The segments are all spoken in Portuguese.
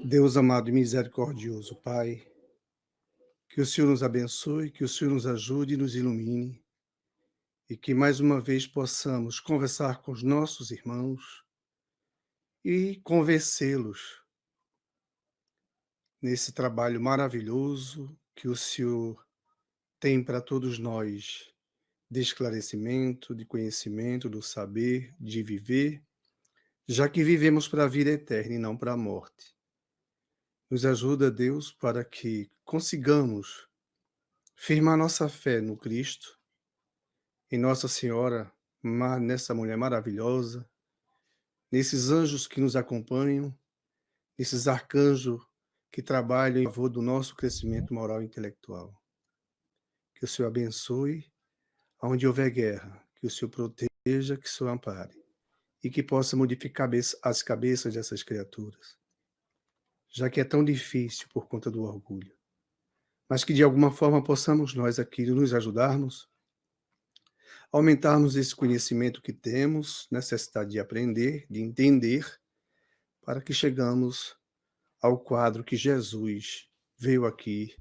Deus amado e misericordioso, Pai, que o Senhor nos abençoe, que o Senhor nos ajude e nos ilumine, e que mais uma vez possamos conversar com os nossos irmãos e convencê-los nesse trabalho maravilhoso que o Senhor tem para todos nós, de esclarecimento, de conhecimento, do saber, de viver, já que vivemos para a vida eterna e não para a morte. Nos ajuda, Deus, para que consigamos firmar nossa fé no Cristo, em Nossa Senhora, nessa mulher maravilhosa, nesses anjos que nos acompanham, nesses arcanjos que trabalham em favor do nosso crescimento moral e intelectual. Que o Senhor abençoe aonde houver guerra, que o Senhor proteja, que o Senhor ampare, e que possa modificar as cabeças dessas criaturas, já que é tão difícil por conta do orgulho. Mas que de alguma forma possamos nós aqui nos ajudarmos, aumentarmos esse conhecimento que temos, necessidade de aprender, de entender, para que chegamos ao quadro que Jesus veio aqui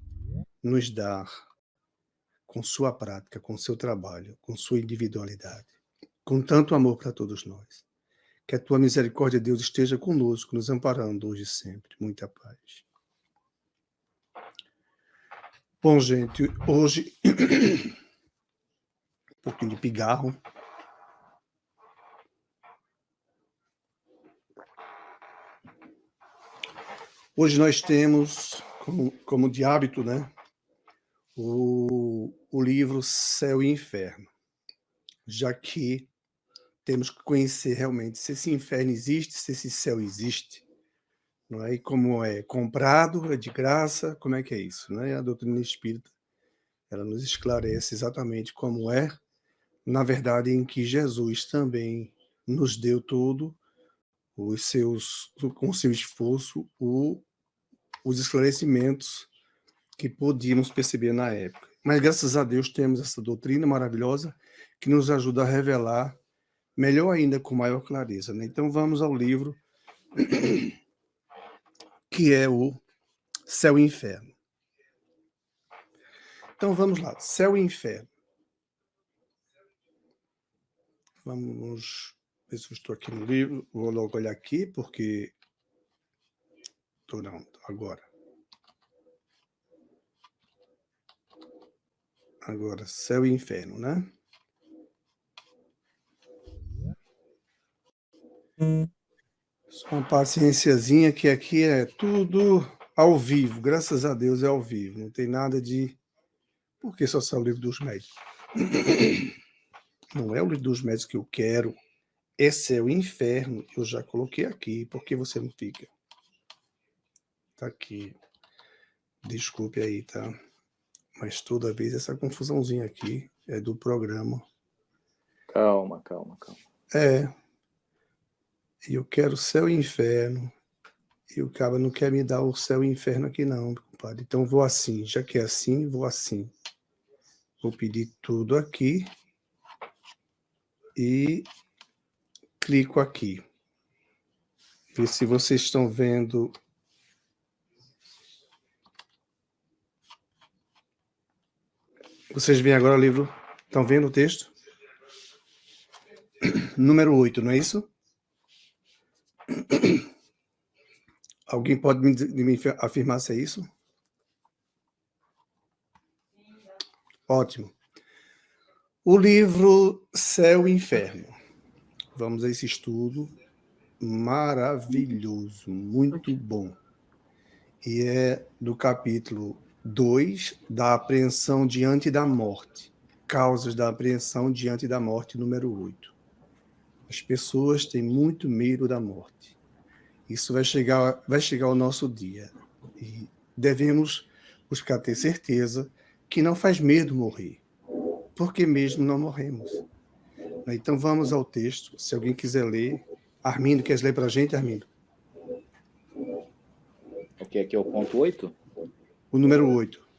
nos dar com sua prática, com seu trabalho, com sua individualidade, com tanto amor para todos nós. Que a tua misericórdia, Deus, esteja conosco, nos amparando hoje e sempre. Muita paz. Bom, gente, hoje um pouquinho de pigarro. Hoje nós temos, como de hábito, né, o livro Céu e Inferno, já que temos que conhecer realmente se esse inferno existe, se esse céu existe, não é? E como é comprado, é de graça, como é que é isso, né? A doutrina espírita, ela nos esclarece exatamente como é, na verdade, em que Jesus também nos deu tudo, com seu esforço, os esclarecimentos que podíamos perceber na época. Mas graças a Deus temos essa doutrina maravilhosa que nos ajuda a revelar melhor ainda, com maior clareza, né? Então vamos ao livro que é o Céu e Inferno. Então vamos lá, Céu e Inferno. Vamos ver se eu estou aqui no livro. Vou logo olhar aqui, porque... Não, agora. Agora, Céu e Inferno, né? Só uma paciênciazinha, que aqui é tudo ao vivo. Graças a Deus é ao vivo. Não tem nada de... Por que só sai o livro dos médicos? Não é o livro dos médicos que eu quero. É Céu e Inferno. Eu já coloquei aqui. Por que você não fica? Tá aqui. Desculpe aí, tá? Mas toda vez essa confusãozinha aqui é do programa. Calma. E eu quero Céu e Inferno. E o cara não quer me dar o Céu e Inferno aqui não, compadre. Então vou assim. Já que é assim, vou assim. Vou pedir tudo aqui. E clico aqui. Ver se vocês estão vendo. Vocês veem agora o livro? Estão vendo o texto? Número 8, não é isso? Alguém pode me afirmar se é isso? Ótimo. O livro Céu e Inferno. Vamos a esse estudo maravilhoso, muito bom. E é do capítulo 2, da apreensão diante da morte. Causas da apreensão diante da morte, número 8. As pessoas têm muito medo da morte. Isso vai chegar ao nosso dia. E devemos buscar ter certeza que não faz medo morrer, porque mesmo não morremos. Então vamos ao texto. Se alguém quiser ler. Armindo, quer ler para a gente, Armindo? O que aqui é o ponto 8? O número 8.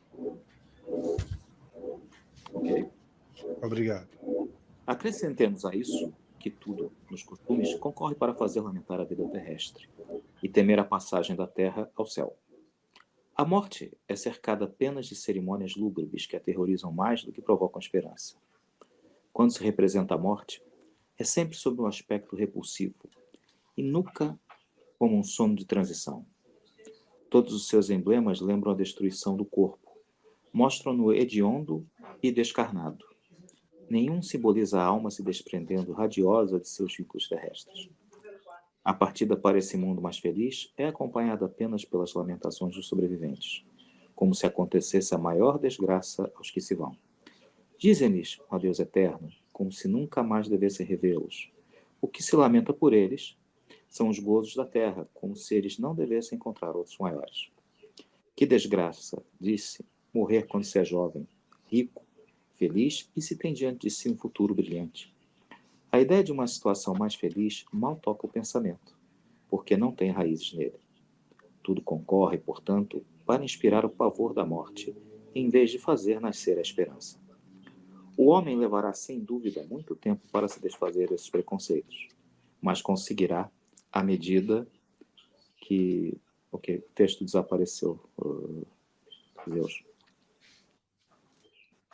Ok. Obrigado. Acrescentemos a isso que tudo, nos costumes, concorre para fazer lamentar a vida terrestre. e temer a passagem da terra ao céu. A morte é cercada apenas de cerimônias lúgubres que aterrorizam mais do que provocam esperança. Quando se representa a morte, é sempre sob um aspecto repulsivo e nunca como um sono de transição. Todos os seus emblemas lembram a destruição do corpo, mostram-no hediondo e descarnado. Nenhum simboliza a alma se desprendendo radiosa de seus vínculos terrestres. A partida para esse mundo mais feliz é acompanhada apenas pelas lamentações dos sobreviventes, como se acontecesse a maior desgraça aos que se vão. Dizem-lhes, ó Deus eterno, como se nunca mais devessem revê-los. O que se lamenta por eles são os gozos da terra, como se eles não devessem encontrar outros maiores. Que desgraça, disse, morrer quando se é jovem, rico, feliz e se tem diante de si um futuro brilhante. A ideia de uma situação mais feliz mal toca o pensamento, porque não tem raízes nele. Tudo concorre, portanto, para inspirar o pavor da morte, em vez de fazer nascer a esperança. O homem levará sem dúvida muito tempo para se desfazer desses preconceitos, mas conseguirá à medida que... Ok, o texto desapareceu, Deus.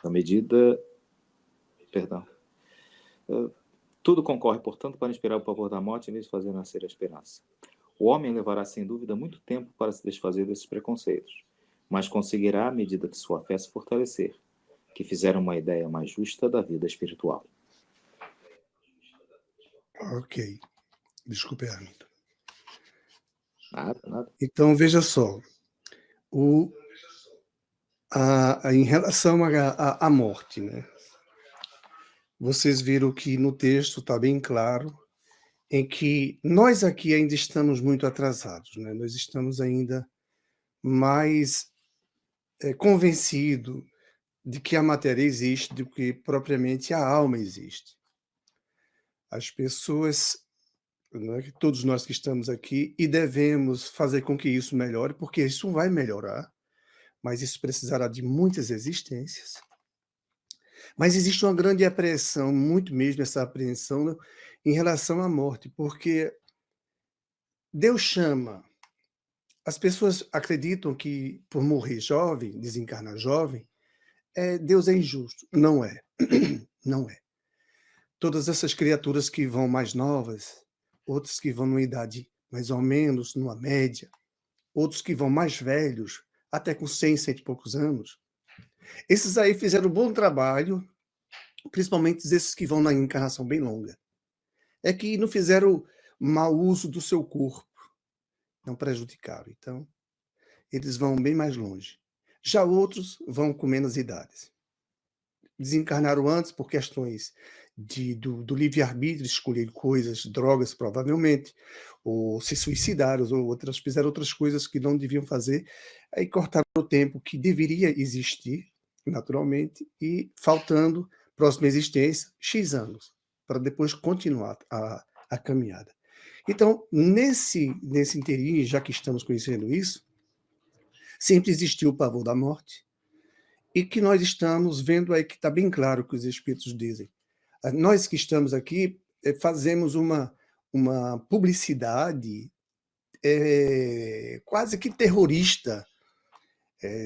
À medida... Perdão. Tudo concorre, portanto, para inspirar o pavor da morte em vez de fazer nascer a esperança. O homem levará sem dúvida muito tempo para se desfazer desses preconceitos, mas conseguirá à medida que sua fé se fortalecer, que fizeram uma ideia mais justa da vida espiritual. Ok. Desculpe, Hamilton. Nada. Então, veja só. Em relação à morte, né? Vocês viram que no texto está bem claro em que nós aqui ainda estamos muito atrasados, né? Nós estamos ainda mais convencidos de que a matéria existe do que propriamente a alma existe. As pessoas, né, todos nós que estamos aqui, e devemos fazer com que isso melhore, porque isso vai melhorar, mas isso precisará de muitas existências. Mas existe uma grande apreensão, muito mesmo essa apreensão, né, em relação à morte, porque Deus chama. As pessoas acreditam que por morrer jovem, desencarnar jovem, Deus é injusto. Não é. Não é. Todas essas criaturas que vão mais novas, outras que vão numa idade mais ou menos, numa média, outros que vão mais velhos, até com 100, 100 e poucos anos, esses aí fizeram um bom trabalho, principalmente esses que vão na encarnação bem longa. É que não fizeram mau uso do seu corpo, não prejudicaram. Então, eles vão bem mais longe. Já outros vão com menos idades. Desencarnaram antes por questões do livre-arbítrio, escolher coisas, drogas, provavelmente, ou se suicidaram, ou outras, fizeram outras coisas que não deviam fazer, aí cortaram o tempo que deveria existir, naturalmente, e faltando, próxima existência, X anos, para depois continuar a caminhada. Então, nesse inteirinho, já que estamos conhecendo isso, sempre existiu o pavor da morte, e que nós estamos vendo aí que está bem claro o que os espíritos dizem. Nós que estamos aqui fazemos uma publicidade quase que terrorista.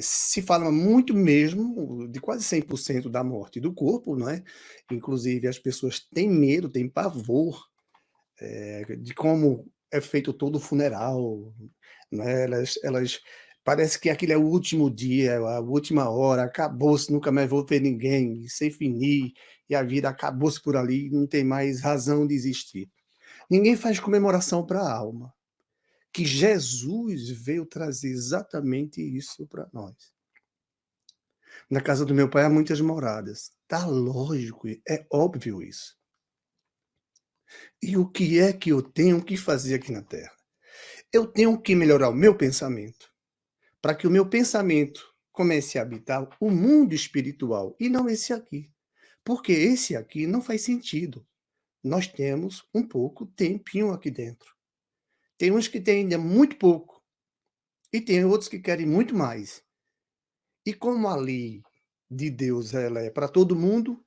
Se fala muito mesmo de quase 100% da morte do corpo, não é? Inclusive as pessoas têm medo, têm pavor de como é feito todo o funeral, né? Elas parece que aquele é o último dia, a última hora, acabou-se, nunca mais vou ver ninguém, sem finir, e a vida acabou-se por ali, não tem mais razão de existir. Ninguém faz comemoração para a alma, que Jesus veio trazer exatamente isso para nós. Na casa do meu pai há muitas moradas. Tá lógico, é óbvio isso. E o que é que eu tenho que fazer aqui na Terra? Eu tenho que melhorar o meu pensamento, para que o meu pensamento comece a habitar o mundo espiritual e não esse aqui. Porque esse aqui não faz sentido. Nós temos um pouco tempinho aqui dentro. Tem uns que têm ainda muito pouco e tem outros que querem muito mais. E como a lei de Deus ela é para todo mundo,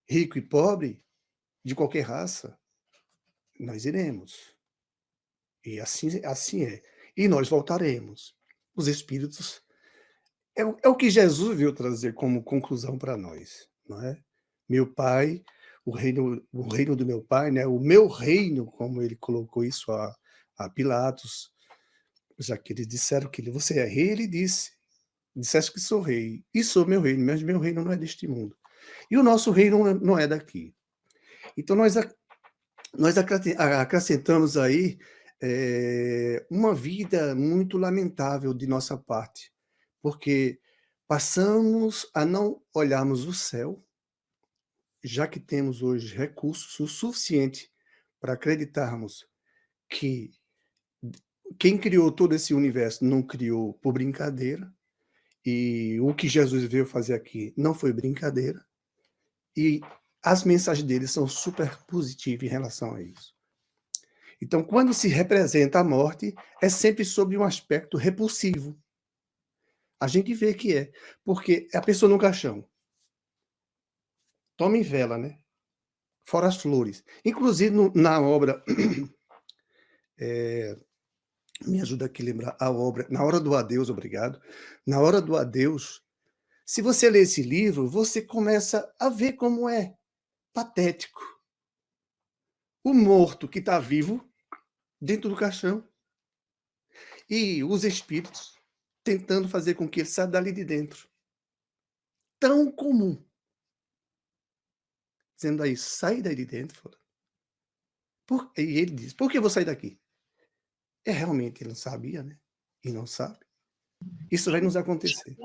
rico e pobre, de qualquer raça, nós iremos. E assim é. E nós voltaremos. Os espíritos é o que Jesus veio trazer como conclusão para nós, não é? Meu Pai, o reino do meu Pai, né? O meu reino, como ele colocou isso a Pilatos, já que eles disseram que você é rei, ele disseste que sou rei, e sou meu reino, mas meu reino não é deste mundo. E o nosso reino não é daqui. Então nós acrescentamos aí uma vida muito lamentável de nossa parte, porque passamos a não olharmos o céu, já que temos hoje recursos o suficiente para acreditarmos que quem criou todo esse universo não criou por brincadeira, e o que Jesus veio fazer aqui não foi brincadeira, e as mensagens dele são super positivas em relação a isso. Então, quando se representa a morte, é sempre sobre um aspecto repulsivo. A gente vê que é, porque a pessoa no caixão toma em vela, né? Fora as flores. Inclusive, na obra, me ajuda aqui a lembrar a obra, Na Hora do Adeus, obrigado. Na Hora do Adeus, se você ler esse livro, você começa a ver como é patético. O morto que está vivo dentro do caixão e os espíritos tentando fazer com que ele saia dali de dentro. Tão comum. Dizendo aí, sai daí de dentro. E ele diz, por que eu vou sair daqui? Realmente ele não sabia, né? E não sabe. Isso vai nos acontecer.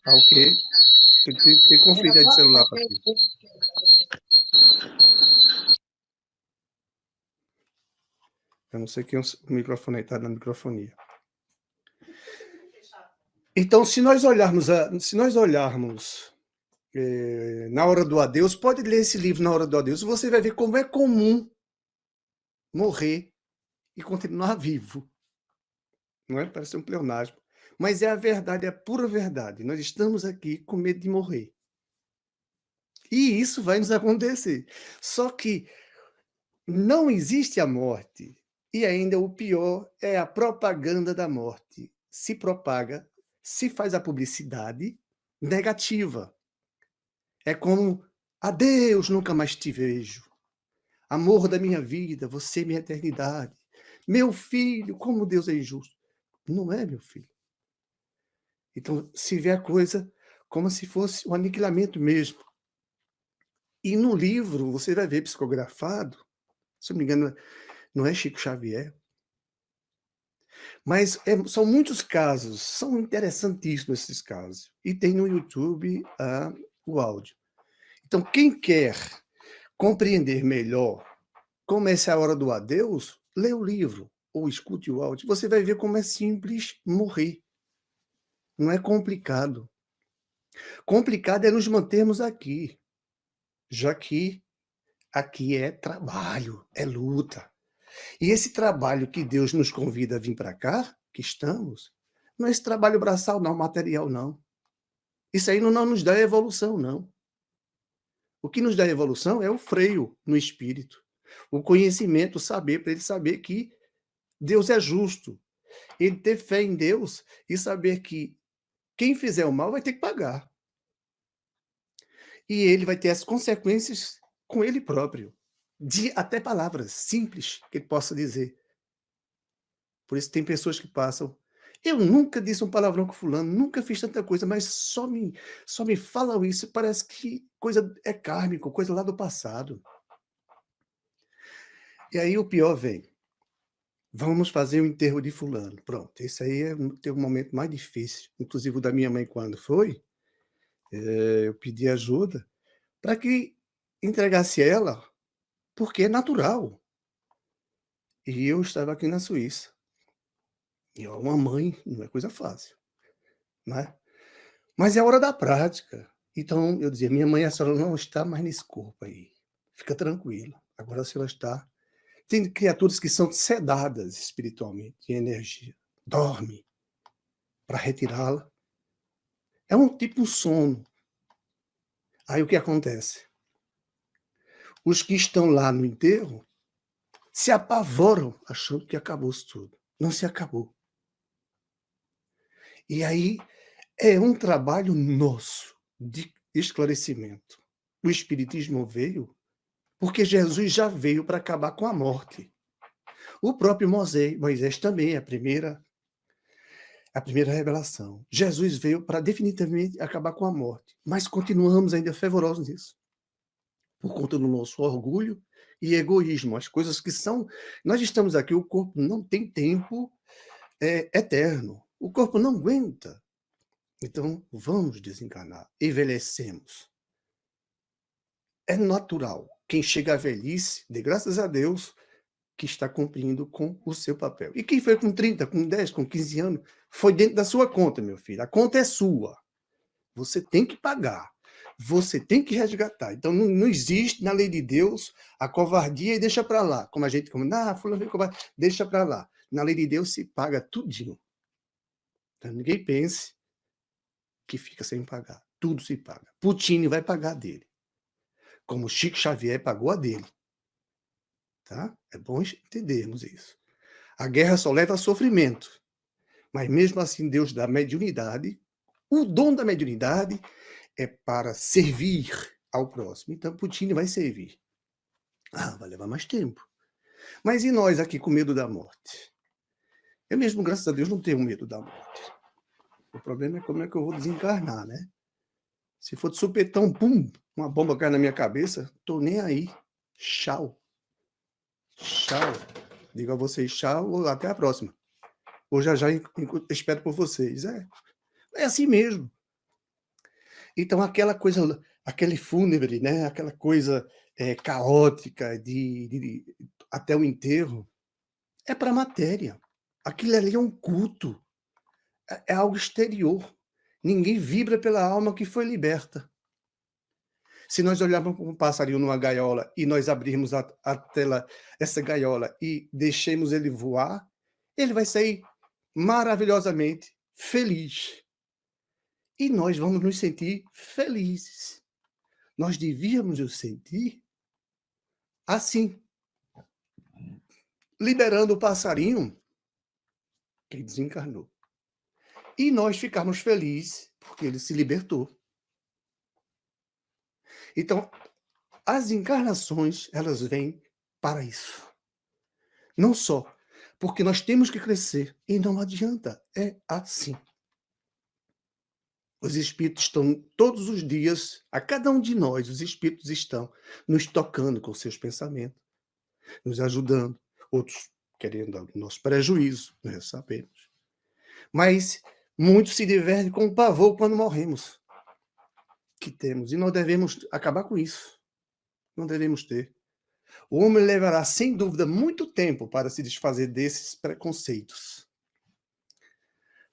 Ah, ok? Tem conflito aí de celular para ti. Eu não sei quem o microfone aí está na microfonia. Então, se nós olharmos Na Hora do Adeus, pode ler esse livro Na Hora do Adeus, você vai ver como é comum morrer e continuar vivo. Não é? Parece um pleonasmo. Mas é a verdade, é a pura verdade. Nós estamos aqui com medo de morrer. E isso vai nos acontecer. Só que não existe a morte. E ainda o pior é a propaganda da morte. Se propaga, se faz a publicidade negativa. É como, adeus, nunca mais te vejo. Amor da minha vida, você é minha eternidade. Meu filho, como Deus é injusto. Não é, meu filho. Então, se vê a coisa como se fosse um aniquilamento mesmo. E no livro, você vai ver psicografado, se não me engano, não é Chico Xavier, mas são muitos casos, são interessantíssimos esses casos. E tem no YouTube o áudio. Então, quem quer compreender melhor como essa é a hora do adeus, lê o livro ou escute o áudio. Você vai ver como é simples morrer. Não é complicado. Complicado é nos mantermos aqui, já que aqui é trabalho, é luta. E esse trabalho que Deus nos convida a vir para cá, que estamos, não é esse trabalho braçal, não, material, não. Isso aí não nos dá evolução, não. O que nos dá evolução é o freio no espírito, o conhecimento, o saber, para ele saber que Deus é justo. Ele ter fé em Deus e saber que quem fizer o mal vai ter que pagar. E ele vai ter as consequências com ele próprio. De até palavras simples que ele possa dizer. Por isso tem pessoas que passam. Eu nunca disse um palavrão com fulano, nunca fiz tanta coisa, mas só me falam isso, parece que coisa é kármico, coisa lá do passado. E aí o pior vem. Vamos fazer o enterro de fulano. Pronto, esse aí tem um momento mais difícil. Inclusive o da minha mãe, quando foi, eu pedi ajuda para que entregasse ela, porque é natural. E eu estava aqui na Suíça. E uma mãe não é coisa fácil, né? Mas é a hora da prática. Então eu dizia: minha mãe, a senhora não está mais nesse corpo aí. Fica tranquila. Agora a senhora está. Tem criaturas que são sedadas espiritualmente, em energia. Dorme para retirá-la. É um tipo de sono. Aí o que acontece? Os que estão lá no enterro se apavoram achando que acabou-se tudo. Não se acabou. E aí é um trabalho nosso de esclarecimento. O Espiritismo veio porque Jesus já veio para acabar com a morte. O próprio Moisés também, a primeira revelação. Jesus veio para definitivamente acabar com a morte, mas continuamos ainda fervorosos nisso, por conta do nosso orgulho e egoísmo, as coisas que são... Nós estamos aqui, o corpo não tem tempo eterno, o corpo não aguenta. Então, vamos desencarnar, envelhecemos. É natural. Quem chega à velhice, dê graças a Deus, que está cumprindo com o seu papel. E quem foi com 30, com 10, com 15 anos, foi dentro da sua conta, meu filho. A conta é sua. Você tem que pagar. Você tem que resgatar. Então, não existe na lei de Deus a covardia e deixa para lá. Como a gente comenta, fulano é covarde, deixa para lá. Na lei de Deus se paga tudinho. Então, ninguém pense que fica sem pagar. Tudo se paga. Putin vai pagar dele. Como Chico Xavier pagou a dele. Tá? É bom entendermos isso. A guerra só leva a sofrimento. Mas mesmo assim, Deus dá mediunidade. O dom da mediunidade é para servir ao próximo. Então, Putin vai servir. Vai levar mais tempo. Mas e nós aqui com medo da morte? Eu mesmo, graças a Deus, não tenho medo da morte. O problema é como é que eu vou desencarnar, né? Se for de supetão, pum, uma bomba cai na minha cabeça, tô nem aí. Tchau. Tchau. Digo a vocês tchau, até a próxima. Ou já espero por vocês. É assim mesmo. Então, aquela coisa, aquele fúnebre, né? Aquela coisa caótica até o enterro, é para a matéria. Aquilo ali é um culto. É algo exterior. Ninguém vibra pela alma que foi liberta. Se nós olharmos para um passarinho numa gaiola e nós abrirmos essa gaiola e deixemos ele voar, ele vai sair maravilhosamente feliz. E nós vamos nos sentir felizes. Nós devíamos nos sentir assim, liberando o passarinho que desencarnou. E nós ficarmos felizes porque ele se libertou. Então, as encarnações, elas vêm para isso. Não só porque nós temos que crescer, e não adianta, é assim. Os espíritos estão todos os dias, a cada um de nós, os espíritos estão nos tocando com seus pensamentos, nos ajudando, outros querendo o nosso prejuízo, nós sabemos. Mas muitos se divertem com o pavor quando morremos, que temos, e nós devemos acabar com isso. Não devemos ter. O homem levará, sem dúvida, muito tempo para se desfazer desses preconceitos.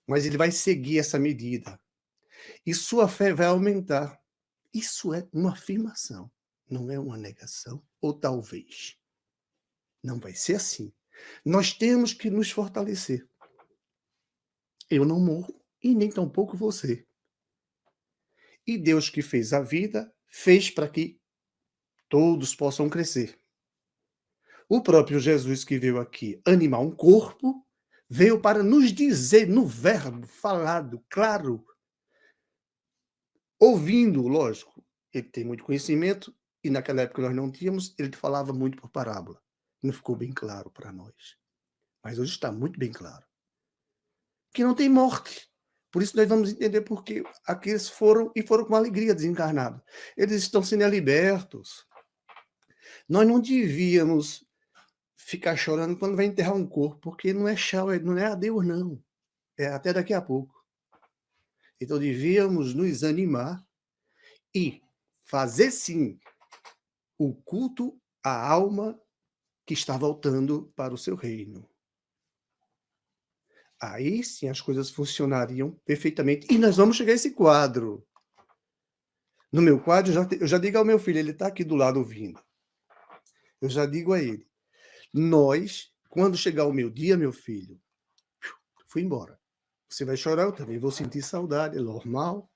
Mas ele vai seguir essa medida. E sua fé vai aumentar. Isso é uma afirmação, não é uma negação, ou talvez. Não vai ser assim. Nós temos que nos fortalecer. Eu não morro e nem tampouco você. E Deus que fez a vida, fez para que todos possam crescer. O próprio Jesus que veio aqui animar um corpo, veio para nos dizer no verbo falado, claro, ouvindo, lógico. Ele tem muito conhecimento e naquela época nós não tínhamos, ele falava muito por parábola. Não ficou bem claro para nós. Mas hoje está muito bem claro. Que não tem morte. Por isso nós vamos entender porque aqueles foram com alegria desencarnados. Eles estão sendo libertos. Nós não devíamos ficar chorando quando vai enterrar um corpo, porque não é tchau, não é adeus, não. É até daqui a pouco. Então devíamos nos animar e fazer, sim, o culto à alma que está voltando para o seu reino. Aí sim as coisas funcionariam perfeitamente. E nós vamos chegar a esse quadro. No meu quadro, eu já digo ao meu filho, ele está aqui do lado ouvindo. Eu já digo a ele, nós, quando chegar o meu dia, meu filho, fui embora. Você vai chorar, eu também vou sentir saudade, é normal.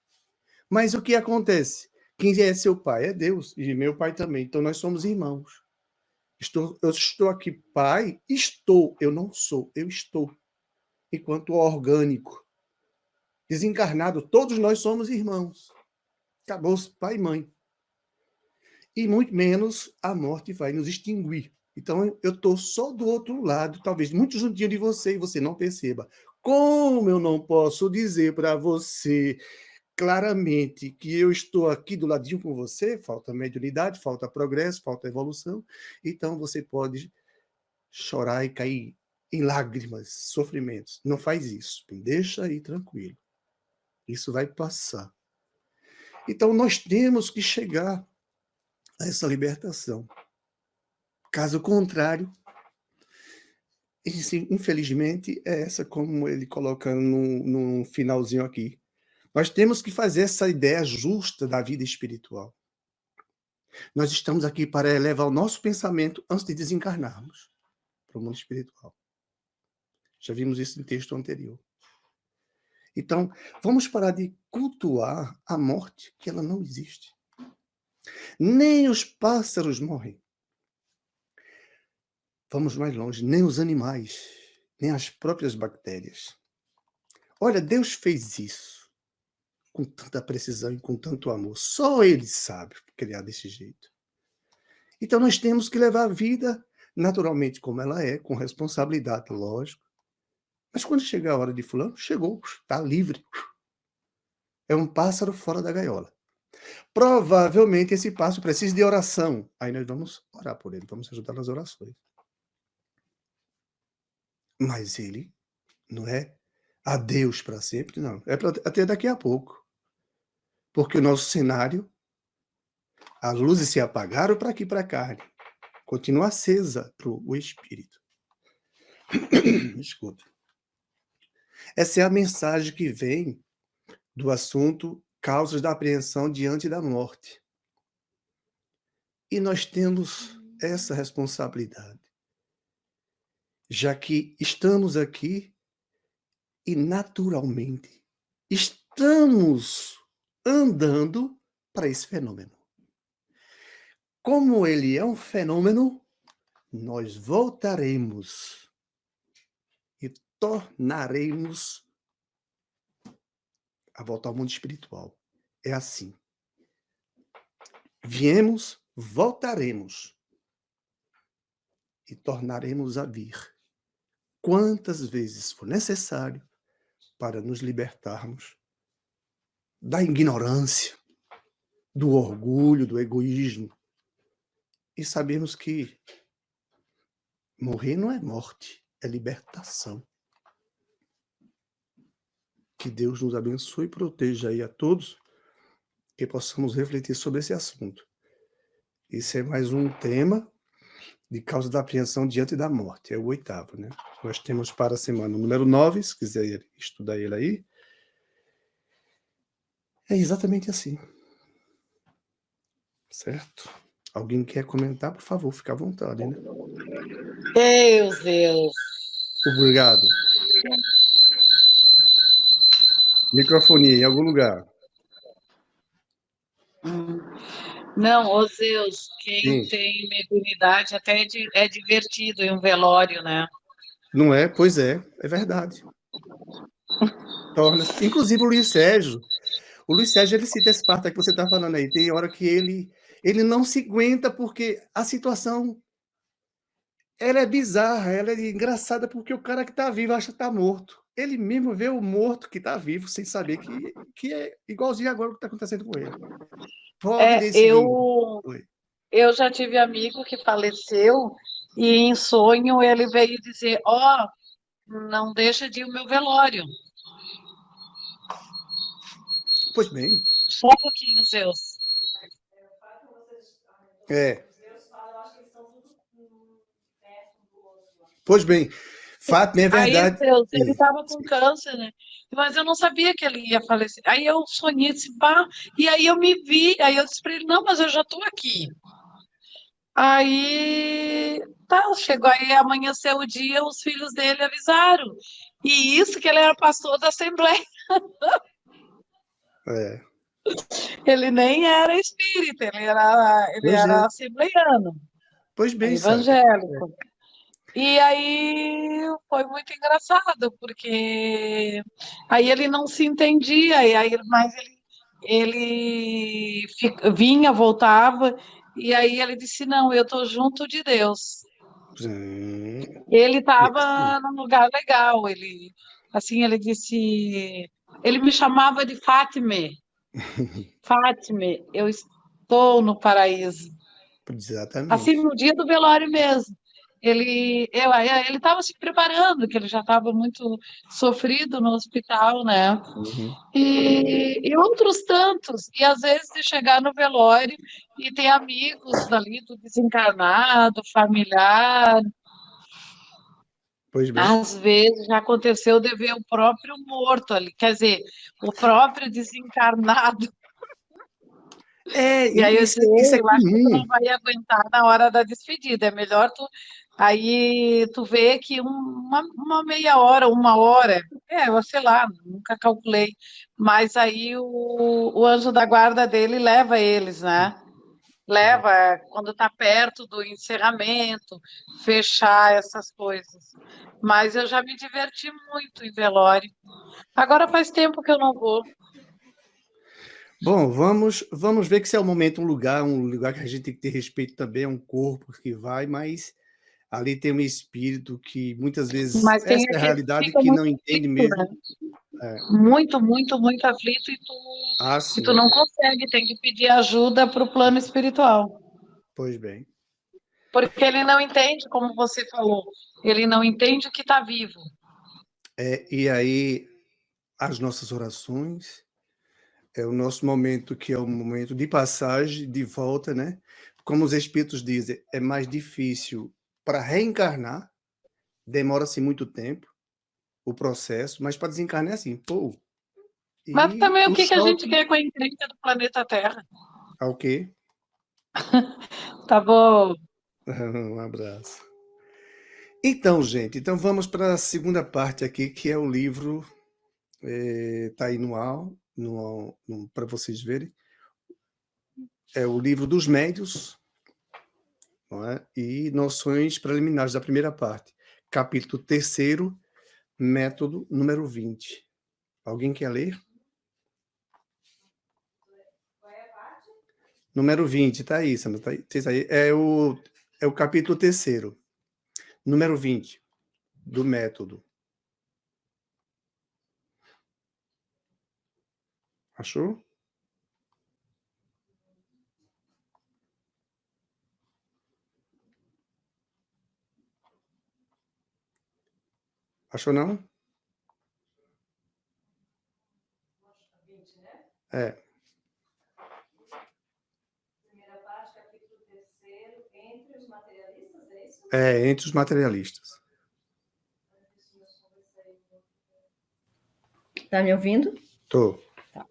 Mas o que acontece? Quem é seu pai? É Deus, e meu pai também. Então nós somos irmãos. Eu estou aqui, pai, eu não sou, eu estou. Enquanto orgânico, desencarnado, todos nós somos irmãos. Acabou pai e mãe. E muito menos a morte vai nos extinguir. Então, eu estou só do outro lado, talvez muito juntinho de você, e você não perceba. Como eu não posso dizer para você claramente que eu estou aqui do ladinho com você, falta mediunidade, falta progresso, falta evolução, então você pode chorar e cair em lágrimas, sofrimentos. Não faz isso, deixa aí tranquilo. Isso vai passar. Então, nós temos que chegar a essa libertação. Caso contrário, infelizmente, é essa como ele coloca no finalzinho aqui. Nós temos que fazer essa ideia justa da vida espiritual. Nós estamos aqui para elevar o nosso pensamento antes de desencarnarmos para o mundo espiritual. Já vimos isso no texto anterior. Então, vamos parar de cultuar a morte, que ela não existe. Nem os pássaros morrem. Vamos mais longe, nem os animais, nem as próprias bactérias. Olha, Deus fez isso com tanta precisão e com tanto amor. Só Ele sabe criar desse jeito. Então, nós temos que levar a vida naturalmente como ela é, com responsabilidade, lógico. Mas quando chegar a hora de fulano, chegou, está livre. É um pássaro fora da gaiola. Provavelmente esse pássaro precisa de oração. Aí nós vamos orar por ele, vamos ajudar nas orações. Mas ele não é adeus para sempre, não. É para até daqui a pouco. Porque o nosso cenário, as luzes se apagaram para aqui, para a carne. Continua acesa para o espírito. Desculpa. Essa é a mensagem que vem do assunto causas da apreensão diante da morte. E nós temos essa responsabilidade, já que estamos aqui e naturalmente estamos andando para esse fenômeno. Como ele é um fenômeno, nós voltaremos e tornaremos a voltar ao mundo espiritual. É assim. Viemos, voltaremos e tornaremos a vir quantas vezes for necessário para nos libertarmos da ignorância, do orgulho, do egoísmo e sabermos que morrer não é morte, é libertação. Que Deus nos abençoe e proteja aí a todos, que possamos refletir sobre esse assunto. Esse é mais um tema de causa da apreensão diante da morte, é o 8º, né? Nós temos para a semana o número 9, se quiser estudar ele aí. É exatamente assim. Certo? Alguém quer comentar, por favor, fica à vontade, né? Deus. Obrigado. Microfonia em algum lugar. Não, ô Zeus, quem Sim. tem mediunidade até é divertido em um velório, né? Não é? Pois é verdade. Torna-se. Inclusive o Luiz Sérgio, ele cita esse parte que você está falando aí. Tem hora que ele não se aguenta porque a situação ela é bizarra, ela é engraçada porque o cara que está vivo acha que está morto. Ele mesmo vê o morto que está vivo sem saber que é igualzinho agora o que está acontecendo com ele. Pode ler esse livro. Eu já tive amigo que faleceu e em sonho ele veio dizer, não deixa de ir o meu velório. Pois bem. Só um pouquinho, Zeus. Pois bem, Fátima, é verdade. Aí, Zeus, ele estava com câncer, né? Mas eu não sabia que ele ia falecer. Aí eu sonhei, disse, pá, e aí eu me vi, aí eu disse para ele, não, mas eu já estou aqui. Aí, chegou aí, amanheceu o dia, os filhos dele avisaram. E isso que ele era pastor da Assembleia. Ele nem era espírita, ele era assembleiano. Pois bem, Sara. evangélico. E aí foi muito engraçado, porque aí ele não se entendia, mas ele vinha, voltava, e aí ele disse, não, eu estou junto de Deus. Hum, Ele sim. estava num lugar legal, ele disse, ele me chamava de Fátime, Fátime, eu estou no paraíso. Assim, Exatamente. no dia do velório mesmo. Ele estava se preparando, que ele já estava muito sofrido no hospital, né? Uhum. E outros tantos. E às vezes de chegar no velório e ter amigos dali do desencarnado, familiar. Pois bem. Às vezes já aconteceu de ver o próprio morto ali, quer dizer, o próprio desencarnado. E aí eu disse, Isso é eu acho que tu comum. não vai aguentar na hora da despedida. É melhor tu. Aí tu vê que uma meia hora, uma hora, eu sei lá, nunca calculei. Mas aí o anjo da guarda dele leva eles, né? Leva quando tá perto do encerramento, fechar essas coisas. Mas eu já me diverti muito em velório. Agora faz tempo que eu não vou. Bom, vamos ver que se é um lugar que a gente tem que ter respeito também, é um corpo que vai, mas ali tem um espírito que muitas vezes Mas tem essa é a aqueles que realidade ficam que muito não entende aflitos, né? mesmo. É. Muito, muito, muito aflito Ah, e tu sim. não consegue, tem que pedir ajuda para o plano espiritual. Pois bem. Porque ele não entende, como você falou, ele não entende o que está vivo. E aí as nossas orações é o nosso momento que é o momento de passagem, de volta, né? Como os espíritos dizem, é mais difícil para reencarnar, demora-se muito tempo o processo, mas para desencarnar é assim, pô. Mas E também o o que a gente choque quer com a encrenca do planeta Terra? ao quê? Tá bom. Um abraço. Então, gente, então vamos para a segunda parte aqui, que é o livro, tá aí para vocês verem. É o livro dos médios, não é? E noções preliminares da primeira parte. Capítulo 3º, método número 20. Alguém quer ler? Número 20, tá aí, Sandra, tá aí. Tá aí. É o capítulo 3º, número 20, do método. Achou? Achou não? É. Entre os materialistas. Tá me ouvindo? Tô. Tá.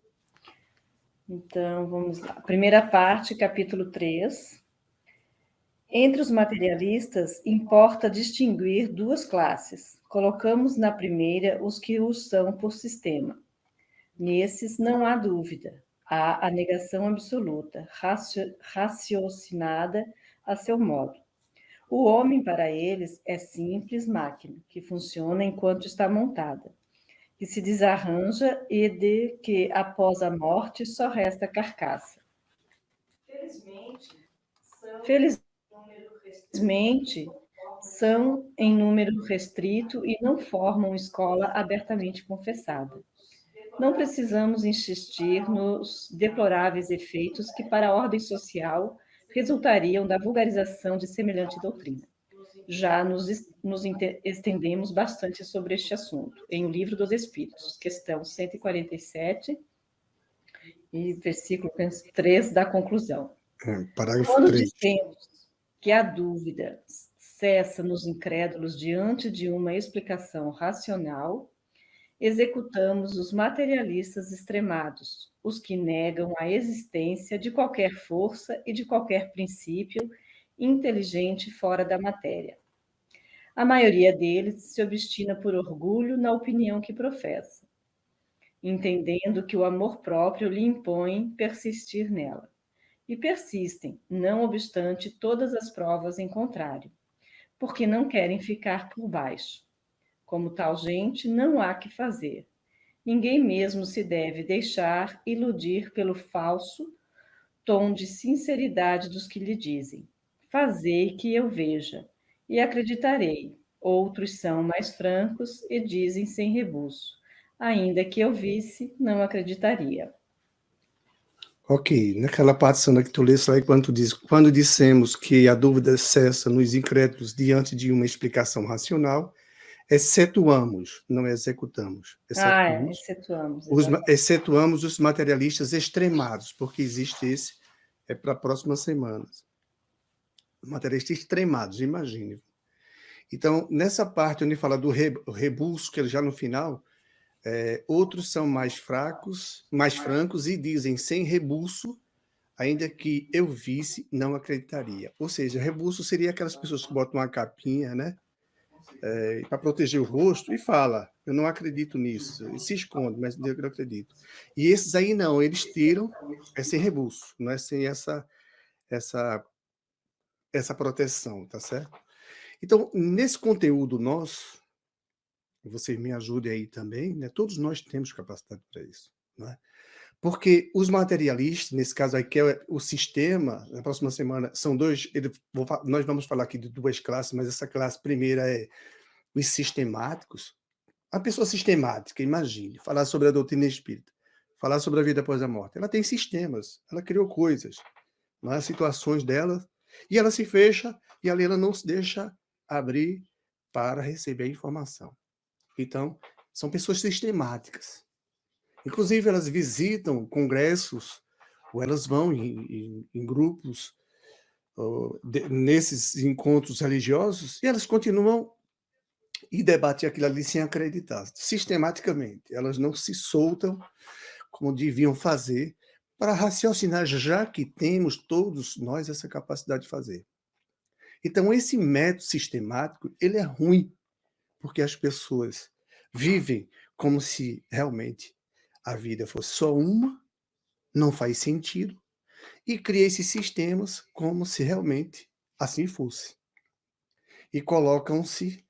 Então, vamos lá. Primeira parte, capítulo 3. Entre os materialistas, importa distinguir duas classes. Colocamos na primeira os que o são por sistema. Nesses não há dúvida. Há a negação absoluta, raciocinada a seu modo. O homem, para eles, é simples máquina, que funciona enquanto está montada, que se desarranja e de que, após a morte, só resta a carcaça. Felizmente, são em número restrito e não formam escola abertamente confessada. Não precisamos insistir nos deploráveis efeitos que, para a ordem social, resultariam da vulgarização de semelhante doutrina. Já nos estendemos bastante sobre este assunto, em O Livro dos Espíritos, questão 147, e versículo 3 da conclusão. Parágrafo Quando 3. dissemos que a dúvida cessa nos incrédulos diante de uma explicação racional, executamos os materialistas extremados, os que negam a existência de qualquer força e de qualquer princípio inteligente fora da matéria. A maioria deles se obstina por orgulho na opinião que professa, entendendo que o amor próprio lhe impõe persistir nela. e persistem, não obstante todas as provas em contrário, porque não querem ficar por baixo. Como tal gente, não há que fazer. Ninguém mesmo se deve deixar iludir pelo falso tom de sinceridade dos que lhe dizem: fazei que eu veja, e acreditarei. Outros são mais francos e dizem sem rebuço: ainda que eu visse, não acreditaria. Ok, naquela parte, Sandra, que tu leste lá, quando dissemos que a dúvida cessa nos incrédulos diante de uma explicação racional, excetuamos, não executamos, Excetuamos. excetuamos os materialistas extremados, porque existe esse, é para a próxima semana. Materialistas extremados, imagine. Então, nessa parte onde fala do rebulso, que ele já no final, outros são mais francos e dizem sem rebulso, ainda que eu visse, não acreditaria. Ou seja, rebulso seria aquelas pessoas que botam uma capinha, né? Para proteger o rosto e fala, eu não acredito nisso, e se esconde, mas eu não acredito. E esses aí não, eles tiram, sem rebulso, não é sem essa proteção, tá certo? Então, nesse conteúdo nosso, vocês me ajudem aí também, né? Todos nós temos capacidade para isso, não é? Porque os materialistas, nesse caso aí, que é o sistema, na próxima semana, são dois, nós vamos falar aqui de duas classes, mas essa classe primeira é os sistemáticos. A pessoa sistemática, imagine, falar sobre a doutrina espírita, falar sobre a vida após a morte. Ela tem sistemas, ela criou coisas, não é? Situações dela, e ela se fecha, e ali ela não se deixa abrir para receber a informação. Então, são pessoas sistemáticas. Inclusive, elas visitam congressos, ou elas vão em grupos, nesses encontros religiosos, e elas continuam e debatem aquilo ali sem acreditar, sistematicamente. Elas não se soltam como deviam fazer para raciocinar, já que temos todos nós essa capacidade de fazer. Então, esse método sistemático, ele é ruim, porque as pessoas vivem como se realmente a vida fosse só uma, não faz sentido, e cria esses sistemas como se realmente assim fosse. E colocam-se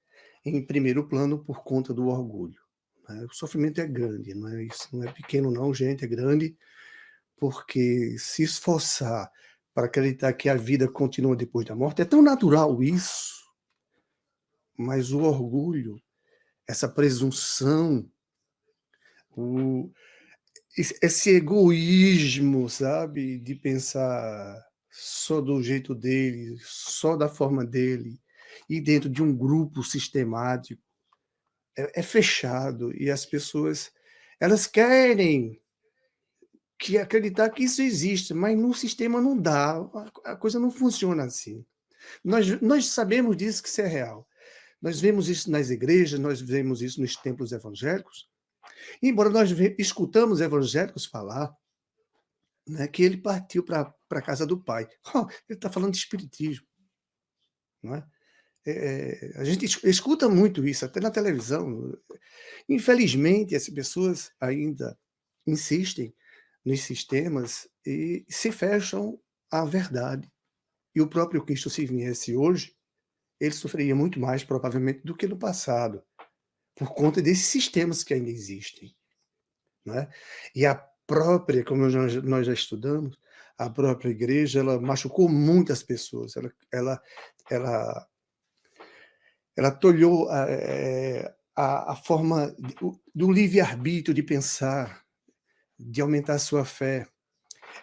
em primeiro plano por conta do orgulho. Né? O sofrimento é grande, não é isso, não é pequeno não, gente, é grande, porque se esforçar para acreditar que a vida continua depois da morte, é tão natural isso, mas o orgulho, essa presunção, esse egoísmo, sabe, de pensar só do jeito dele, só da forma dele, e dentro de um grupo sistemático, é fechado, e as pessoas, elas querem acreditar que isso existe, mas no sistema não dá, a coisa não funciona assim. Nós sabemos disso, que isso é real. Nós vemos isso nas igrejas, nós vemos isso nos templos evangélicos, embora nós escutamos evangélicos falar, né, que ele partiu para a casa do pai. Ele está falando de espiritismo. Não é? A gente escuta muito isso, até na televisão. Infelizmente, as pessoas ainda insistem nos sistemas e se fecham à verdade. E o próprio Cristo, se viesse hoje, ele sofreria muito mais, provavelmente, do que no passado, por conta desses sistemas que ainda existem. Não é? E a própria, como nós já estudamos, a própria igreja, ela machucou muitas pessoas. Ela tolhou a forma do livre-arbítrio de pensar, de aumentar a sua fé.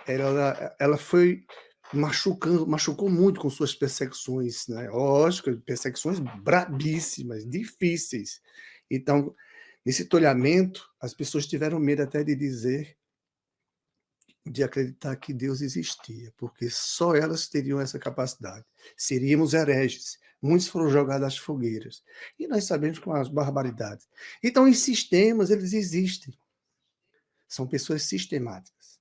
Ela foi machucou muito com suas perseguições, né? Lógico, perseguições brabíssimas, difíceis. Então, nesse tolhamento, as pessoas tiveram medo até de acreditar que Deus existia, porque só elas teriam essa capacidade. Seríamos hereges. Muitos foram jogados às fogueiras. E nós sabemos com as barbaridades. Então, os sistemas, eles existem. São pessoas sistemáticas.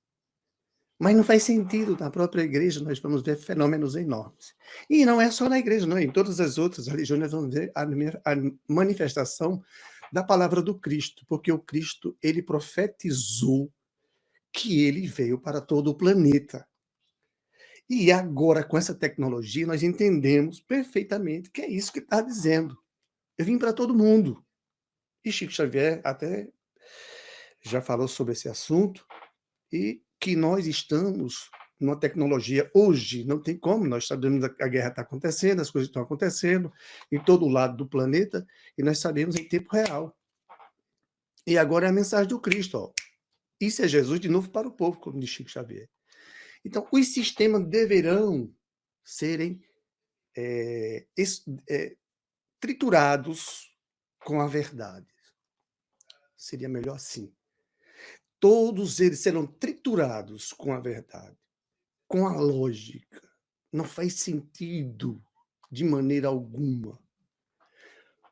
Mas não faz sentido. Na própria igreja, nós vamos ver fenômenos enormes. E não é só na igreja, não. Em todas as outras religiões, nós vamos ver a manifestação da palavra do Cristo, porque o Cristo, ele profetizou que ele veio para todo o planeta. E agora, com essa tecnologia, nós entendemos perfeitamente que é isso que está dizendo. Eu vim para todo mundo. E Chico Xavier até já falou sobre esse assunto, e que nós estamos numa tecnologia hoje, não tem como, nós sabemos que a guerra está acontecendo, as coisas estão acontecendo em todo lado do planeta, e nós sabemos em tempo real. E agora é a mensagem do Cristo, ó. Isso é Jesus de novo para o povo, como diz Chico Xavier. Então, os sistemas deverão serem triturados com a verdade. Seria melhor assim. Todos eles serão triturados com a verdade, com a lógica. Não faz sentido, de maneira alguma,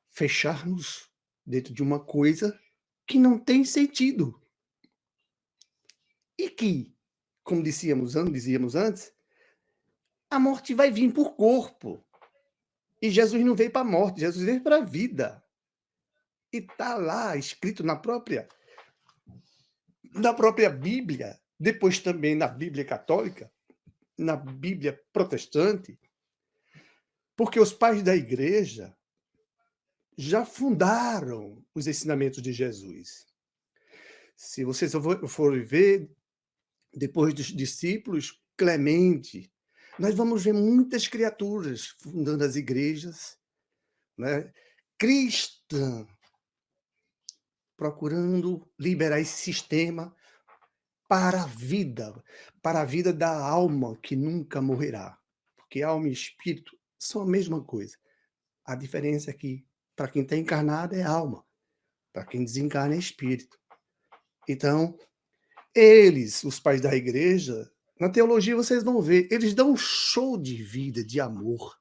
fechar-nos dentro de uma coisa que não tem sentido. E que, como dizíamos antes, a morte vai vir por corpo. E Jesus não veio para a morte, Jesus veio para a vida. E está lá escrito na própria Bíblia, depois também na Bíblia católica, na Bíblia protestante, porque os pais da igreja já fundaram os ensinamentos de Jesus. Se vocês forem ver, depois dos discípulos, Clemente, nós vamos ver muitas criaturas fundando as igrejas, né? Cristã, procurando liberar esse sistema para a vida da alma que nunca morrerá. Porque alma e espírito são a mesma coisa. A diferença é que, para quem está encarnado, é alma. Para quem desencarna, é espírito. Então, eles, os pais da igreja, na teologia vocês vão ver, eles dão um show de vida, de amor.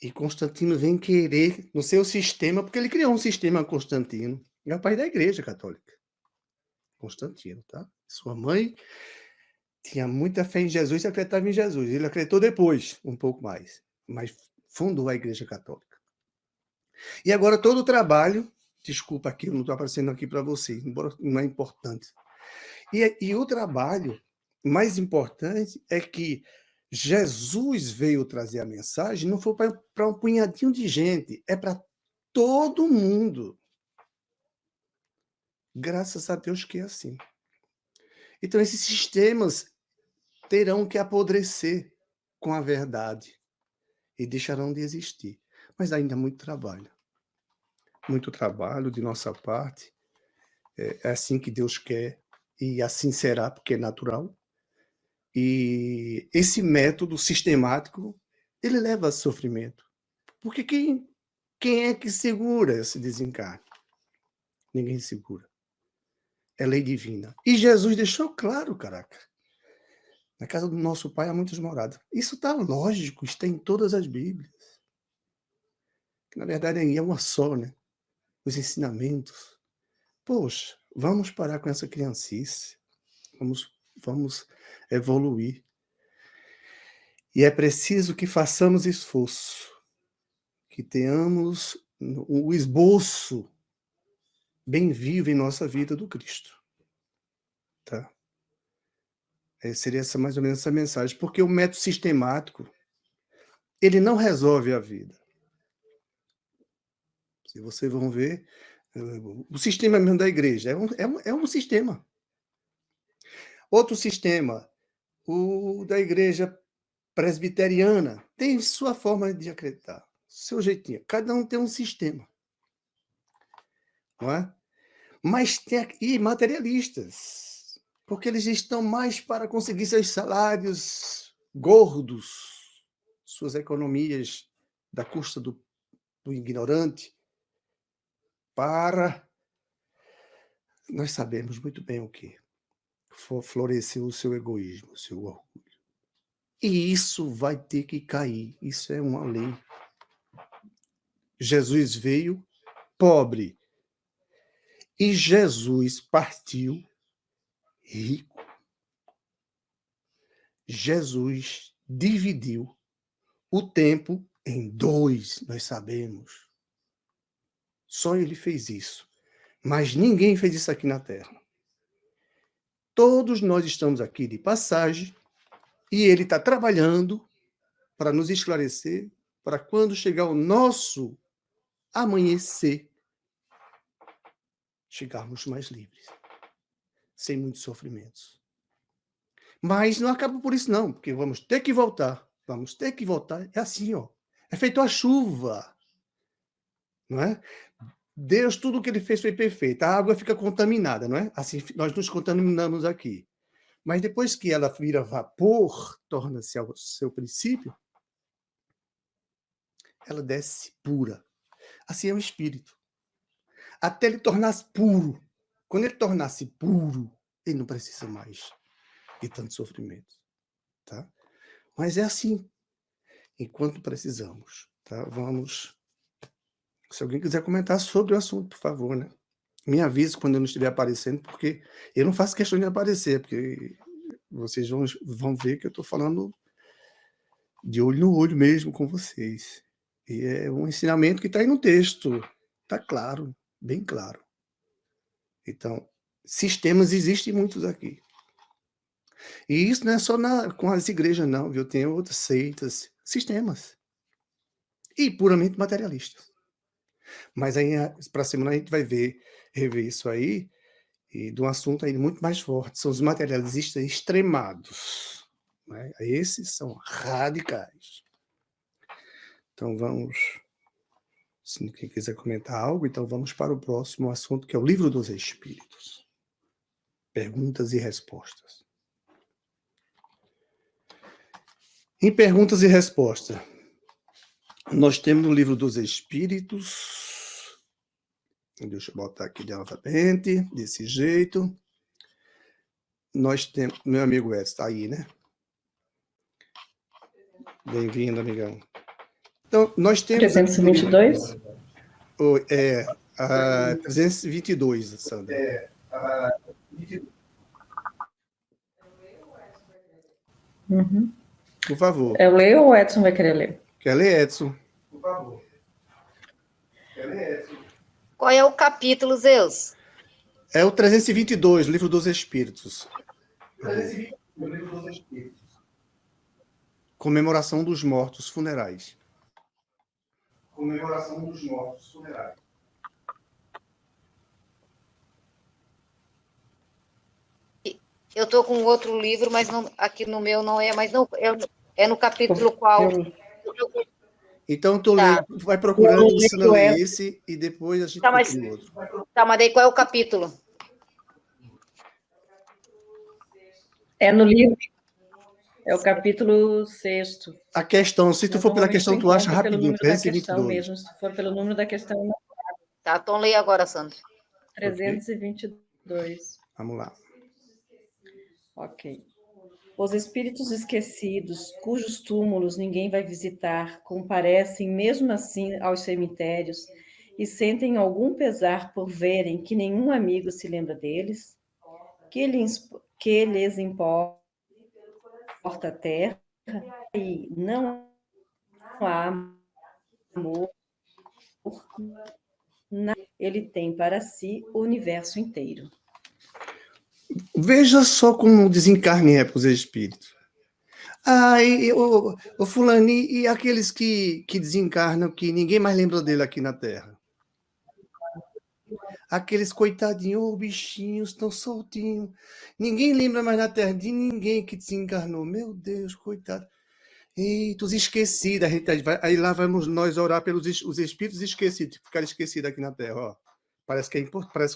E Constantino vem querer, no seu sistema, porque ele criou um sistema, Constantino, é o pai da igreja católica. Constantino, tá? Sua mãe tinha muita fé em Jesus e acreditava em Jesus. Ele acreditou depois, um pouco mais, mas fundou a igreja católica. E agora todo o trabalho, desculpa aqui, eu não estou aparecendo aqui para vocês, embora não é importante. E o trabalho mais importante é que Jesus veio trazer a mensagem, não foi para um punhadinho de gente, é para todo mundo. Graças a Deus que é assim. Então, esses sistemas terão que apodrecer com a verdade e deixarão de existir. Mas ainda há muito trabalho. Muito trabalho de nossa parte. É assim que Deus quer e assim será, porque é natural. E esse método sistemático, ele leva a sofrimento. Porque quem é que segura esse desencarne? Ninguém segura. É lei divina. E Jesus deixou claro, caraca. Na casa do nosso Pai há muitas moradas. Isso está lógico, está em todas as Bíblias. Que, na verdade, é uma só, né? Os ensinamentos. Poxa, vamos parar com essa criancice. Vamos evoluir. E é preciso que façamos esforço, que tenhamos o esboço bem vivo em nossa vida do Cristo. Tá? Seria essa mais ou menos essa mensagem, porque o método sistemático, ele não resolve a vida. Se vocês vão ver, o sistema mesmo da igreja é um sistema. Outro sistema, o da igreja presbiteriana, tem sua forma de acreditar, seu jeitinho. Cada um tem um sistema. Não é? Mas tem materialistas, porque eles estão mais para conseguir seus salários gordos, suas economias da custa do ignorante, para... Nós sabemos muito bem o que floresceu o seu egoísmo, o seu orgulho. E isso vai ter que cair, isso é uma lei. Jesus veio pobre e Jesus partiu rico. Jesus dividiu o tempo em dois, nós sabemos. Só ele fez isso. Mas ninguém fez isso aqui na Terra. Todos nós estamos aqui de passagem E ele está trabalhando para nos esclarecer, para quando chegar o nosso amanhecer, chegarmos mais livres, sem muitos sofrimentos. Mas não acaba por isso não, porque vamos ter que voltar. Vamos ter que voltar. É assim, ó. É feito a chuva. Não é? Deus, tudo o que ele fez foi perfeito. A água fica contaminada, não é? Assim, nós nos contaminamos aqui. Mas depois que ela vira vapor, torna-se ao seu princípio, ela desce pura. Assim é o espírito. Até ele tornar-se puro. Quando ele tornar-se puro, ele não precisa mais de tanto sofrimento. Tá? Mas é assim. Enquanto precisamos. Tá? Vamos. Se alguém quiser comentar sobre o assunto, por favor, né? Me avise quando eu não estiver aparecendo, porque eu não faço questão de aparecer, porque vocês vão ver que eu estou falando de olho no olho mesmo com vocês. E é um ensinamento que está aí no texto. Está claro, bem claro. Então, sistemas existem muitos aqui. E isso não é só com as igrejas, não, viu? Tem outras seitas, sistemas. E puramente materialistas. Mas aí, para a semana, a gente vai rever isso aí, e de um assunto aí muito mais forte. São os materialistas extremados. Né? Esses são radicais. Então, vamos... Se quem quiser comentar algo, então vamos para o próximo assunto, que é o Livro dos Espíritos. Perguntas e respostas. Em perguntas e respostas, nós temos no Livro dos Espíritos, deixa eu botar aqui novamente, desse jeito. Nós temos, meu amigo Edson, está aí, né? Bem-vindo, amigão. Então, nós temos... 322? 322, Sandra. Uhum. Por favor. Eu leio ou o Edson vai querer ler? Quer ler, Edson? Por favor. Qual é o capítulo, Zeus? É o 322, Livro dos Espíritos. Comemoração dos mortos funerais. Comemoração dos mortos funerais. Eu estou com outro livro, mas não, aqui no meu não é, mas não é no capítulo qual? Então, tu Tá. vai procurando, Luciana, lê esse e depois a gente Tá, mas, procura o outro. tá, mas daí qual é o capítulo? É no livro. É o capítulo 6º. A questão, se tu for pela questão, tu acha pelo rapidinho, número da questão 322. mesmo. Se tu for pelo número da questão, Tá, então leia agora, Sandra. 322. Vamos lá. Ok. Os espíritos esquecidos, cujos túmulos ninguém vai visitar, comparecem mesmo assim aos cemitérios e sentem algum pesar por verem que nenhum amigo se lembra deles, que lhes importa a terra e não há amor, ele tem para si o universo inteiro. Veja só como o desencarne é para os espíritos. O fulano, e aqueles que desencarnam, que ninguém mais lembra dele aqui na Terra? Aqueles coitadinhos, bichinhos, tão soltinhos. Ninguém lembra mais na Terra de ninguém que desencarnou. Meu Deus, coitado. Eita, os esquecidos. Aí lá vamos nós orar pelos os espíritos esquecidos, que ficaram esquecidos aqui na Terra. Ó. Parece que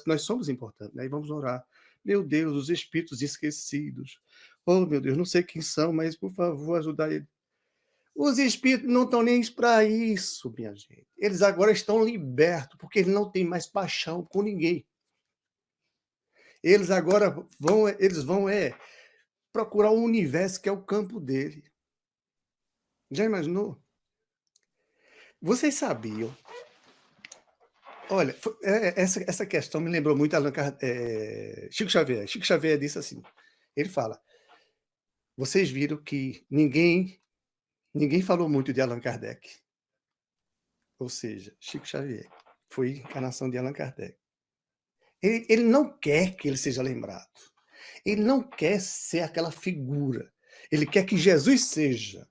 nós somos importantes. Né? Aí vamos orar. Meu Deus, os espíritos esquecidos. Oh, meu Deus, não sei quem são, mas, por favor, ajudar eles. Os espíritos não estão nem para isso, minha gente. Eles agora estão libertos, porque eles não têm mais paixão com ninguém. Eles agora vão procurar o universo, que é o campo dele. Já imaginou? Vocês sabiam? Olha, essa questão me lembrou muito Chico Xavier. Chico Xavier disse assim, ele fala, vocês viram que ninguém falou muito de Allan Kardec. Ou seja, Chico Xavier foi a encarnação de Allan Kardec. Ele não quer que ele seja lembrado. Ele não quer ser aquela figura. Ele quer que Jesus seja.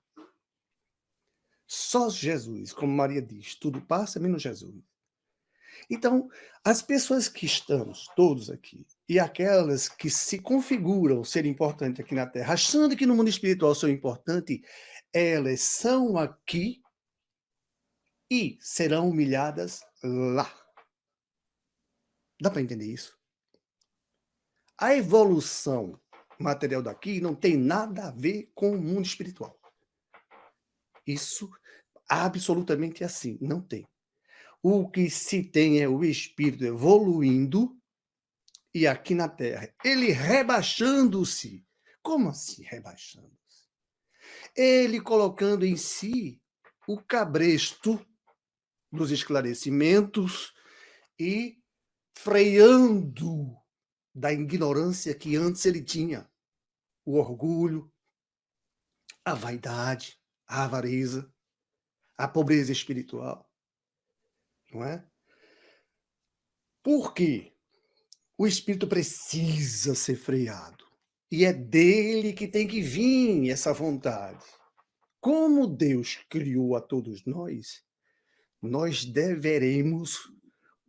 Só Jesus, como Maria diz, tudo passa menos Jesus. Então, as pessoas que estamos todos aqui e aquelas que se configuram ser importantes aqui na Terra, achando que no mundo espiritual são importantes, elas são aqui e serão humilhadas lá. Dá para entender isso? A evolução material daqui não tem nada a ver com o mundo espiritual. Isso absolutamente assim, não tem. O que se tem é o espírito evoluindo e aqui na Terra, ele rebaixando-se. Como assim rebaixando-se? Ele colocando em si o cabresto dos esclarecimentos e freando da ignorância que antes ele tinha. O orgulho, a vaidade, a avareza, a pobreza espiritual. Não é? Por quê? O espírito precisa ser freado. E é dele que tem que vir essa vontade. Como Deus criou a todos nós deveremos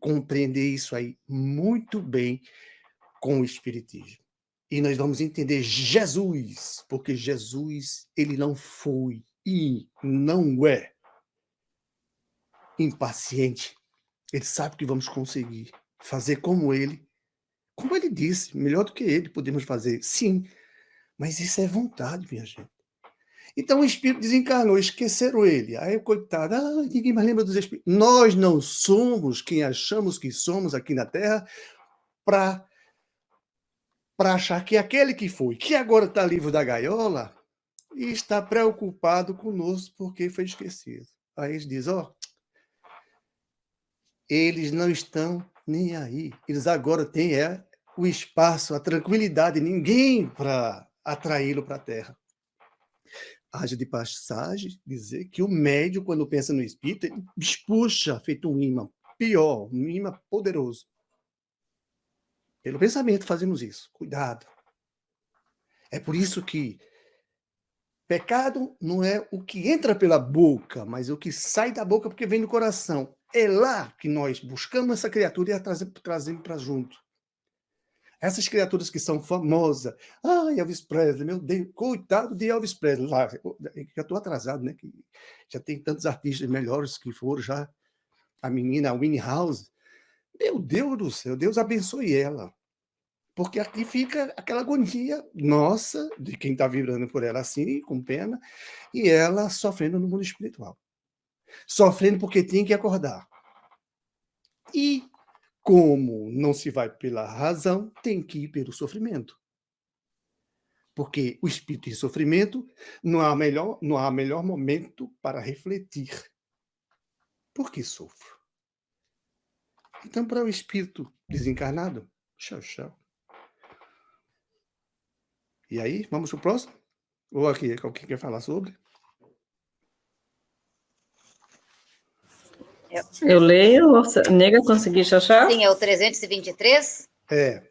compreender isso aí muito bem com o Espiritismo. E nós vamos entender Jesus, porque Jesus, ele não foi e não é impaciente. Ele sabe que vamos conseguir fazer como ele disse, melhor do que ele podemos fazer, sim, mas isso é vontade, minha gente. Então o espírito desencarnou, esqueceram ele. Aí, coitado, ninguém mais lembra dos espíritos. Nós não somos quem achamos que somos aqui na Terra para achar que aquele que foi, que agora está livre da gaiola, e está preocupado conosco porque foi esquecido. Aí eles dizem, eles não estão nem aí. Eles agora têm o espaço, a tranquilidade, ninguém para atraí-lo para a Terra. Haja de passagem dizer que o médium, quando pensa no espírito, ele puxa, feito um imã. Pior, um imã poderoso. Pelo pensamento fazemos isso. Cuidado. É por isso que pecado não é o que entra pela boca, mas o que sai da boca porque vem do coração. É lá que nós buscamos essa criatura e a trazemos para junto. Essas criaturas que são famosas. Elvis Presley, meu Deus, coitado de Elvis Presley. Lá, já estou atrasado, né? Que já tem tantos artistas melhores que foram já. A menina Winnie House. Meu Deus do céu, Deus abençoe ela. Porque aqui fica aquela agonia nossa, de quem está vibrando por ela assim, com pena, e ela sofrendo no mundo espiritual. Sofrendo porque tem que acordar. E como não se vai pela razão, tem que ir pelo sofrimento. Porque o espírito em sofrimento não há melhor momento para refletir. Por que sofro? Então, para o espírito desencarnado, tchau. E aí, vamos para o próximo? Ou aqui, alguém quer falar sobre? Eu leio, nega, consegui achar? Sim, é o 323? É.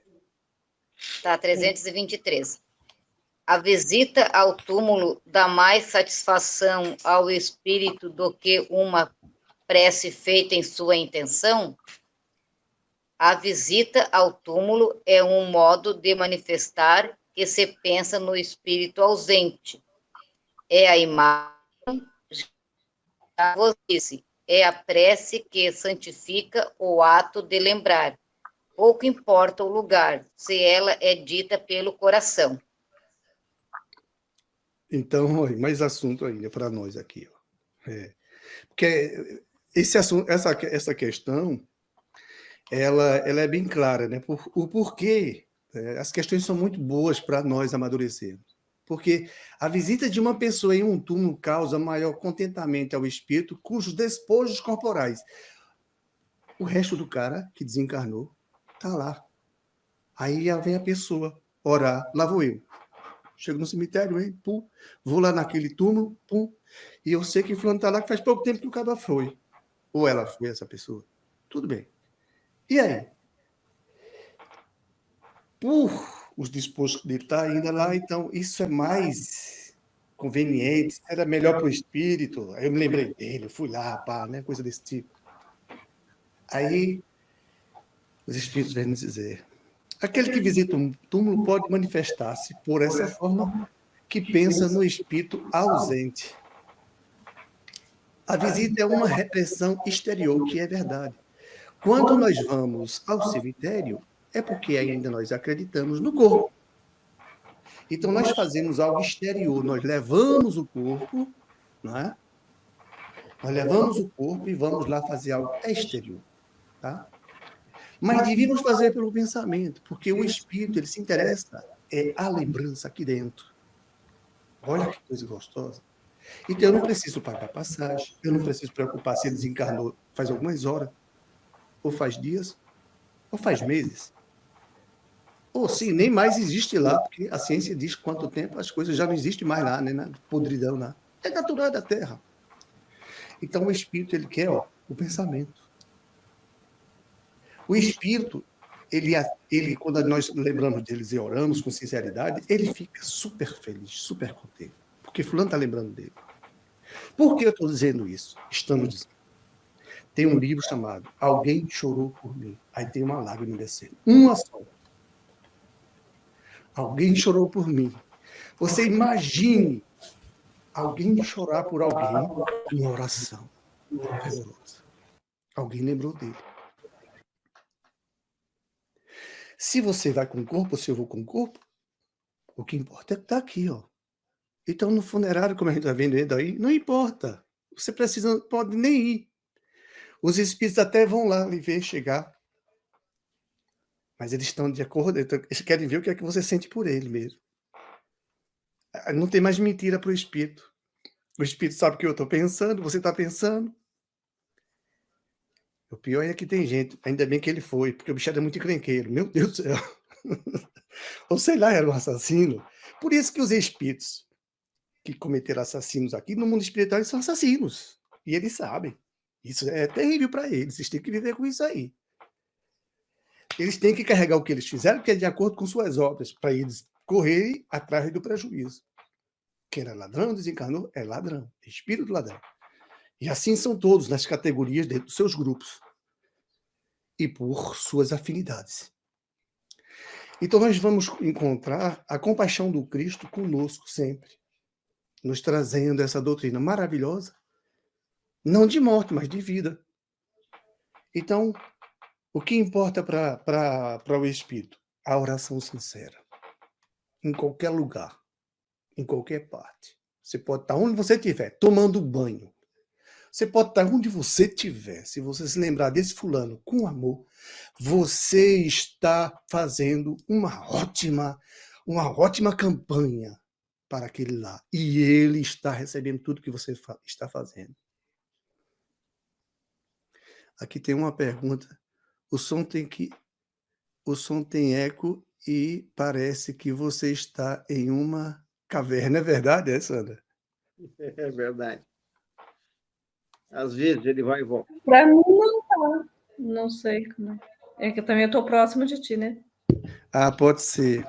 Tá, 323. A visita ao túmulo dá mais satisfação ao espírito do que uma prece feita em sua intenção? A visita ao túmulo é um modo de manifestar que se pensa no espírito ausente. É a imagem, já vos disse, é a prece que santifica o ato de lembrar. Pouco importa o lugar, se ela é dita pelo coração. Então, mais assunto ainda para nós aqui. Porque esse assunto, essa questão, ela é bem clara, né? O porquê. As questões são muito boas para nós amadurecermos. Porque a visita de uma pessoa em um túmulo causa maior contentamento ao espírito, cujos despojos corporais. O resto do cara que desencarnou está lá. Aí vem a pessoa orar. Lá vou eu. Chego no cemitério, hein? Pum, vou lá naquele túmulo, pum, e eu sei que o fulano está lá que faz pouco tempo que o cara foi. Ou ela foi, essa pessoa. Tudo bem. E aí? Por os dispostos dele estar ainda lá, então isso é mais conveniente, se era melhor para o espírito. Aí eu me lembrei dele, eu fui lá, pá, né? Coisa desse tipo. Aí os espíritos vêm nos dizer: aquele que visita um túmulo pode manifestar-se por essa forma que pensa no espírito ausente. A visita é uma repressão exterior, que é verdade. Quando nós vamos ao cemitério, é porque ainda nós acreditamos no corpo. Então, nós fazemos algo exterior, nós levamos o corpo, não é? Nós levamos o corpo e vamos lá fazer algo exterior, tá? Mas devíamos fazer pelo pensamento, porque o espírito, ele se interessa, é a lembrança aqui dentro. Olha que coisa gostosa. Então, eu não preciso pagar passagem, eu não preciso preocupar se ele desencarnou faz algumas horas, ou faz dias, ou faz meses. Ou sim, nem mais existe lá, porque a ciência diz que quanto tempo as coisas já não existem mais lá, né? Na podridão lá. É natural da Terra. Então o espírito, ele quer, ó, o pensamento. O espírito, ele, quando nós lembramos deles e oramos com sinceridade, ele fica super feliz, super contente. Porque fulano está lembrando dele. Por que eu estou dizendo isso? Estamos dizendo. Tem um livro chamado Alguém Chorou por Mim. Aí tem uma lágrima descendo. Uma só. Alguém chorou por mim. Você imagine alguém chorar por alguém em oração fervorosa. Alguém lembrou dele. Se você vai com o corpo, ou se eu vou com o corpo, o que importa é que está aqui, ó. Então, no funerário, como a gente está vendo aí, não importa. Você precisa, pode nem ir. Os espíritos até vão lá lhe ver chegar. Mas eles estão de acordo, eles querem ver o que é que você sente por ele mesmo. Não tem mais mentira para o espírito. O espírito sabe o que eu estou pensando, você está pensando. O pior é que tem gente, ainda bem que ele foi, porque o bicho era muito encrenqueiro, meu Deus do céu. Ou sei lá, era um assassino. Por isso que os espíritos que cometeram assassinos aqui, no mundo espiritual, eles são assassinos. E eles sabem. Isso é terrível para eles, eles têm que viver com isso aí. Eles têm que carregar o que eles fizeram, que é de acordo com suas obras, para eles correrem atrás do prejuízo. Quem era ladrão, desencarnou, é ladrão, é espírito ladrão. E assim são todos nas categorias dentro dos seus grupos e por suas afinidades. Então nós vamos encontrar a compaixão do Cristo conosco sempre, nos trazendo essa doutrina maravilhosa, não de morte, mas de vida. Então, o que importa para o Espírito? A oração sincera. Em qualquer lugar, em qualquer parte. Você pode estar onde você estiver, tomando banho. Você pode estar onde você estiver. Se você se lembrar desse fulano com amor, você está fazendo uma ótima campanha para aquele lá. E ele está recebendo tudo que você está fazendo. Aqui tem uma pergunta. O som tem eco e parece que você está em uma caverna. É verdade, Sandra? É verdade. Às vezes ele vai e volta. Para mim não tá. Não sei como é. É que eu também estou próximo de ti, né? Ah, pode ser.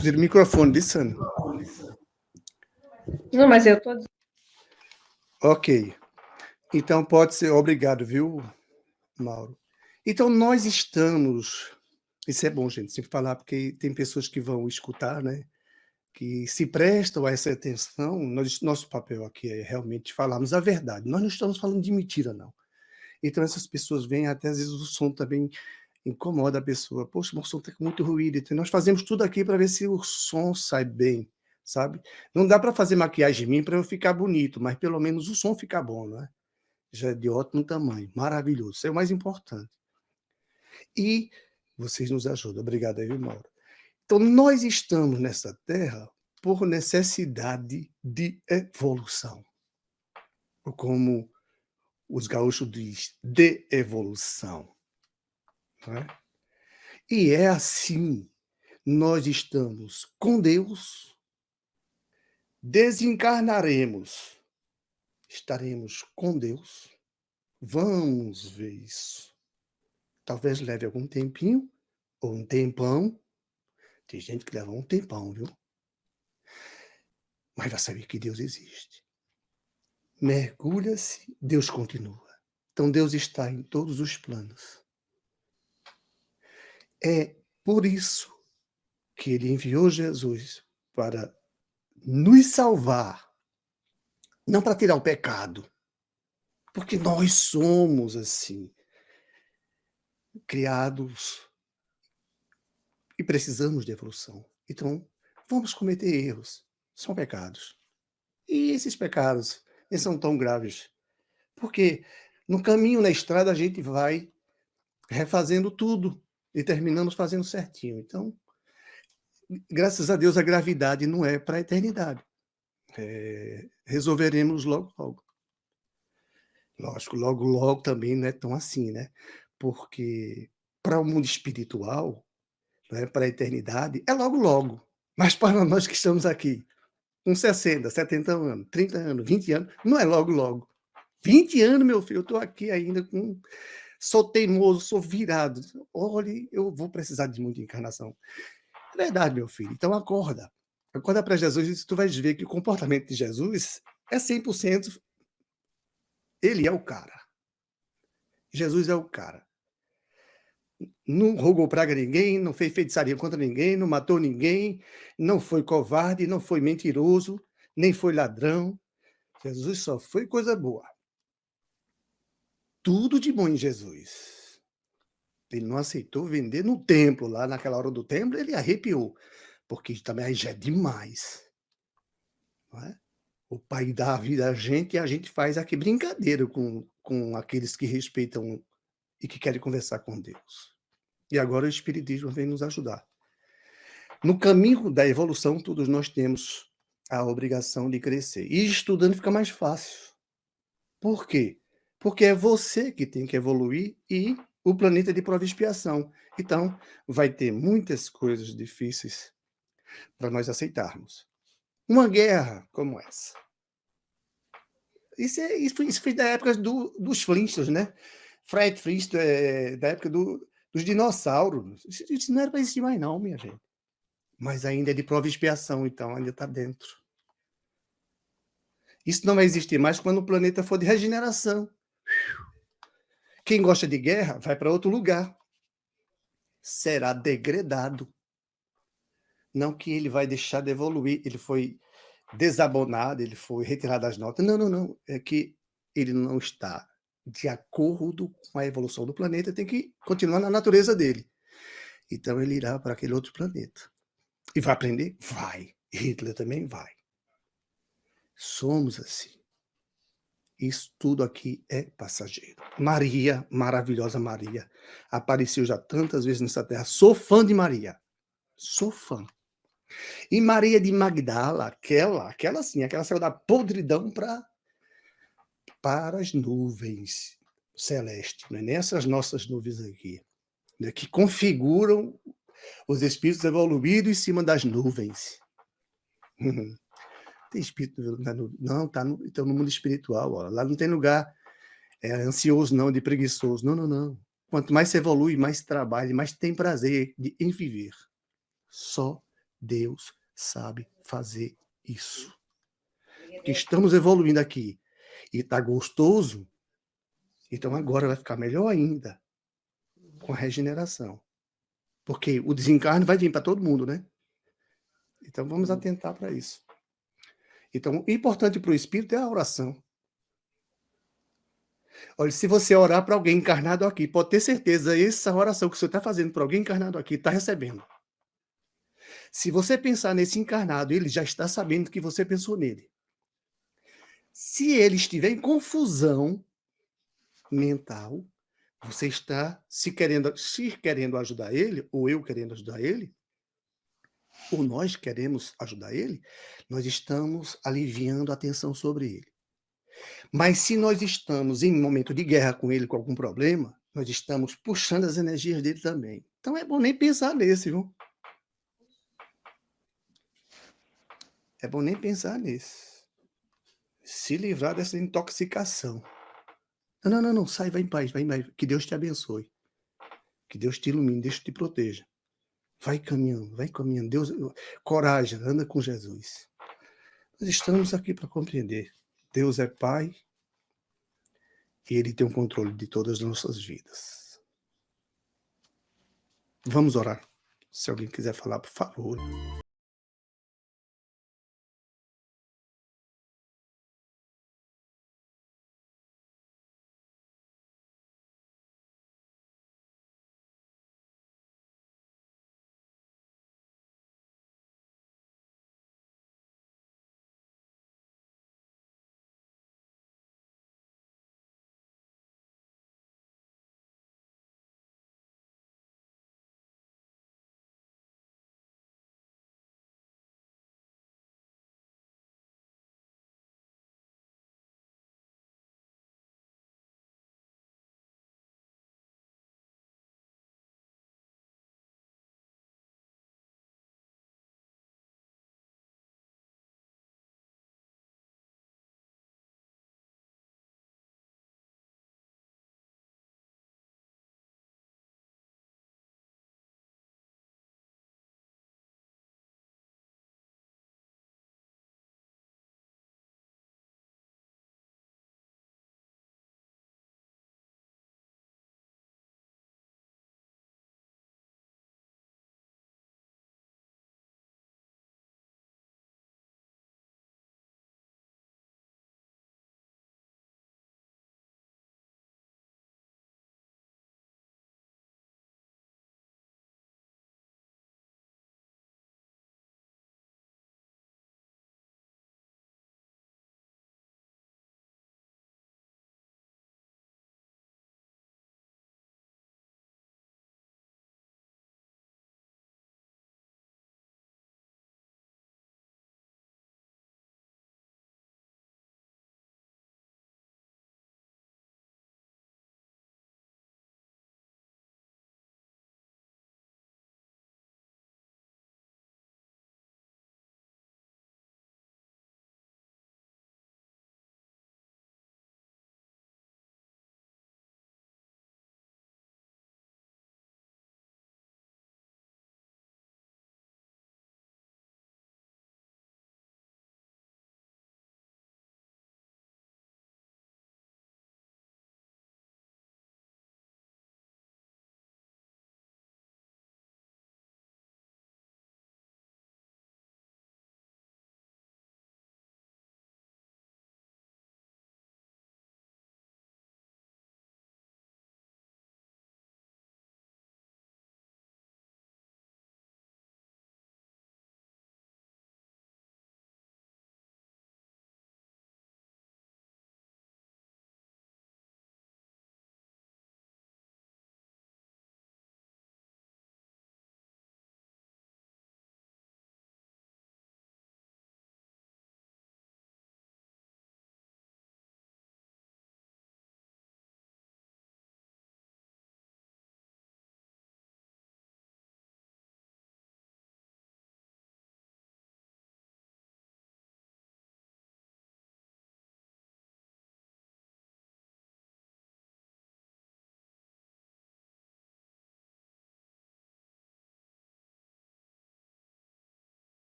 Tira o microfone, disso, Sandra. Não, mas eu estou. Ok. Então pode ser. Obrigado, viu, Mauro? Então nós estamos. Isso é bom, gente, sempre falar, porque tem pessoas que vão escutar, né? Que se prestam a essa atenção. Nosso papel aqui é realmente falarmos a verdade. Nós não estamos falando de mentira, não. Então essas pessoas vêm, até às vezes o som também incomoda a pessoa. Poxa, o som está com muito ruído. Então nós fazemos tudo aqui para ver se o som sai bem, sabe? Não dá para fazer maquiagem em mim para eu ficar bonito, mas pelo menos o som ficar bom, não é? Já é de ótimo tamanho, maravilhoso. Isso é o mais importante. E vocês nos ajudam. Obrigado aí, Mauro. Então, nós estamos nessa terra por necessidade de evolução. Ou como os gaúchos dizem, de evolução. Não é? E é assim. Nós estamos com Deus, desencarnaremos, estaremos com Deus. Vamos ver isso. Talvez leve algum tempinho, ou um tempão. Tem gente que leva um tempão, viu? mas vai saber que Deus existe. Mergulha-se, Deus continua. Então Deus está em todos os planos. É por isso que ele enviou Jesus para nos salvar, não para tirar o pecado, porque nós somos assim, criados e precisamos de evolução. Então, vamos cometer erros, são pecados. E esses pecados, eles são tão graves, porque no caminho, na estrada, a gente vai refazendo tudo e terminamos fazendo certinho. Então, graças a Deus, a gravidade não é para a eternidade. Resolveremos logo, logo. Lógico, logo, logo também não é tão assim, né? Porque para o mundo espiritual, né, para a eternidade, é logo, logo. Mas para nós que estamos aqui, com 60, 70 anos, 30 anos, 20 anos, não é logo, logo. 20 anos, meu filho, eu estou aqui ainda com... Sou teimoso, sou virado. Olha, eu vou precisar de muita encarnação. É verdade, meu filho. Então acorda. Acorda para Jesus e tu vais ver que o comportamento de Jesus é 100%. Ele é o cara. Jesus é o cara. Não rogou praga a ninguém, não fez feitiçaria contra ninguém, não matou ninguém, não foi covarde, não foi mentiroso, nem foi ladrão. Jesus só foi coisa boa. Tudo de bom em Jesus. Ele não aceitou vender no templo, lá naquela hora do templo, ele arrepiou, porque também aí já é demais. Não é? O Pai dá a vida a gente e a gente faz aqui brincadeira com aqueles que respeitam e que querem conversar com Deus. E agora o Espiritismo vem nos ajudar. No caminho da evolução, todos nós temos a obrigação de crescer. E estudando fica mais fácil. Por quê? Porque é você que tem que evoluir e o planeta é de prova e expiação. Então, vai ter muitas coisas difíceis para nós aceitarmos. Uma guerra como essa. Isso foi da época dos Flintstones, né? Fred Flintstone, da época dos dinossauros. Isso não era para existir mais não, minha gente. Mas ainda é de prova e expiação, então ainda está dentro. Isso não vai existir mais quando o planeta for de regeneração. Quem gosta de guerra vai para outro lugar. Será degradado. Não que ele vai deixar de evoluir, ele foi desabonado, ele foi retirado das notas. Não, não, não. É que ele não está de acordo com a evolução do planeta, tem que continuar na natureza dele. Então ele irá para aquele outro planeta. E vai aprender? Vai. Hitler também vai. Somos assim. Isso tudo aqui é passageiro. Maria, maravilhosa Maria, apareceu já tantas vezes nessa terra. Sou fã de Maria. Sou fã. E Maria de Magdala, aquela sim, aquela saiu da podridão para as nuvens celestes, não é nem essas nossas nuvens aqui, né, que configuram os espíritos evoluídos em cima das nuvens. Tem espírito na nuvem? Não, então no mundo espiritual. Ó, lá não tem lugar ansioso, não, de preguiçoso. Não, não, não. Quanto mais se evolui, mais trabalha, mais tem prazer em viver. Só Deus sabe fazer isso. Porque estamos evoluindo aqui e está gostoso, então agora vai ficar melhor ainda com a regeneração. Porque o desencarne vai vir para todo mundo, né? Então vamos atentar para isso. Então, o importante para o espírito é a oração. Olha, se você orar para alguém encarnado aqui, pode ter certeza, essa oração que você está fazendo para alguém encarnado aqui, está recebendo. Se você pensar nesse encarnado, ele já está sabendo que você pensou nele. Se ele estiver em confusão mental, você está se querendo ajudar ele, ou eu querendo ajudar ele, ou nós queremos ajudar ele, nós estamos aliviando a tensão sobre ele. Mas se nós estamos em momento de guerra com ele, com algum problema, nós estamos puxando as energias dele também. Então é bom nem pensar nesse, viu? É bom nem pensar nesse. Se livrar dessa intoxicação. Não, não, não, sai, vai em paz, vai em paz. Que Deus te abençoe. Que Deus te ilumine, Deus te proteja. Vai caminhando, Deus, coragem, anda com Jesus. Nós estamos aqui para compreender. Deus é Pai e Ele tem o controle de todas as nossas vidas. Vamos orar. Se alguém quiser falar, por favor.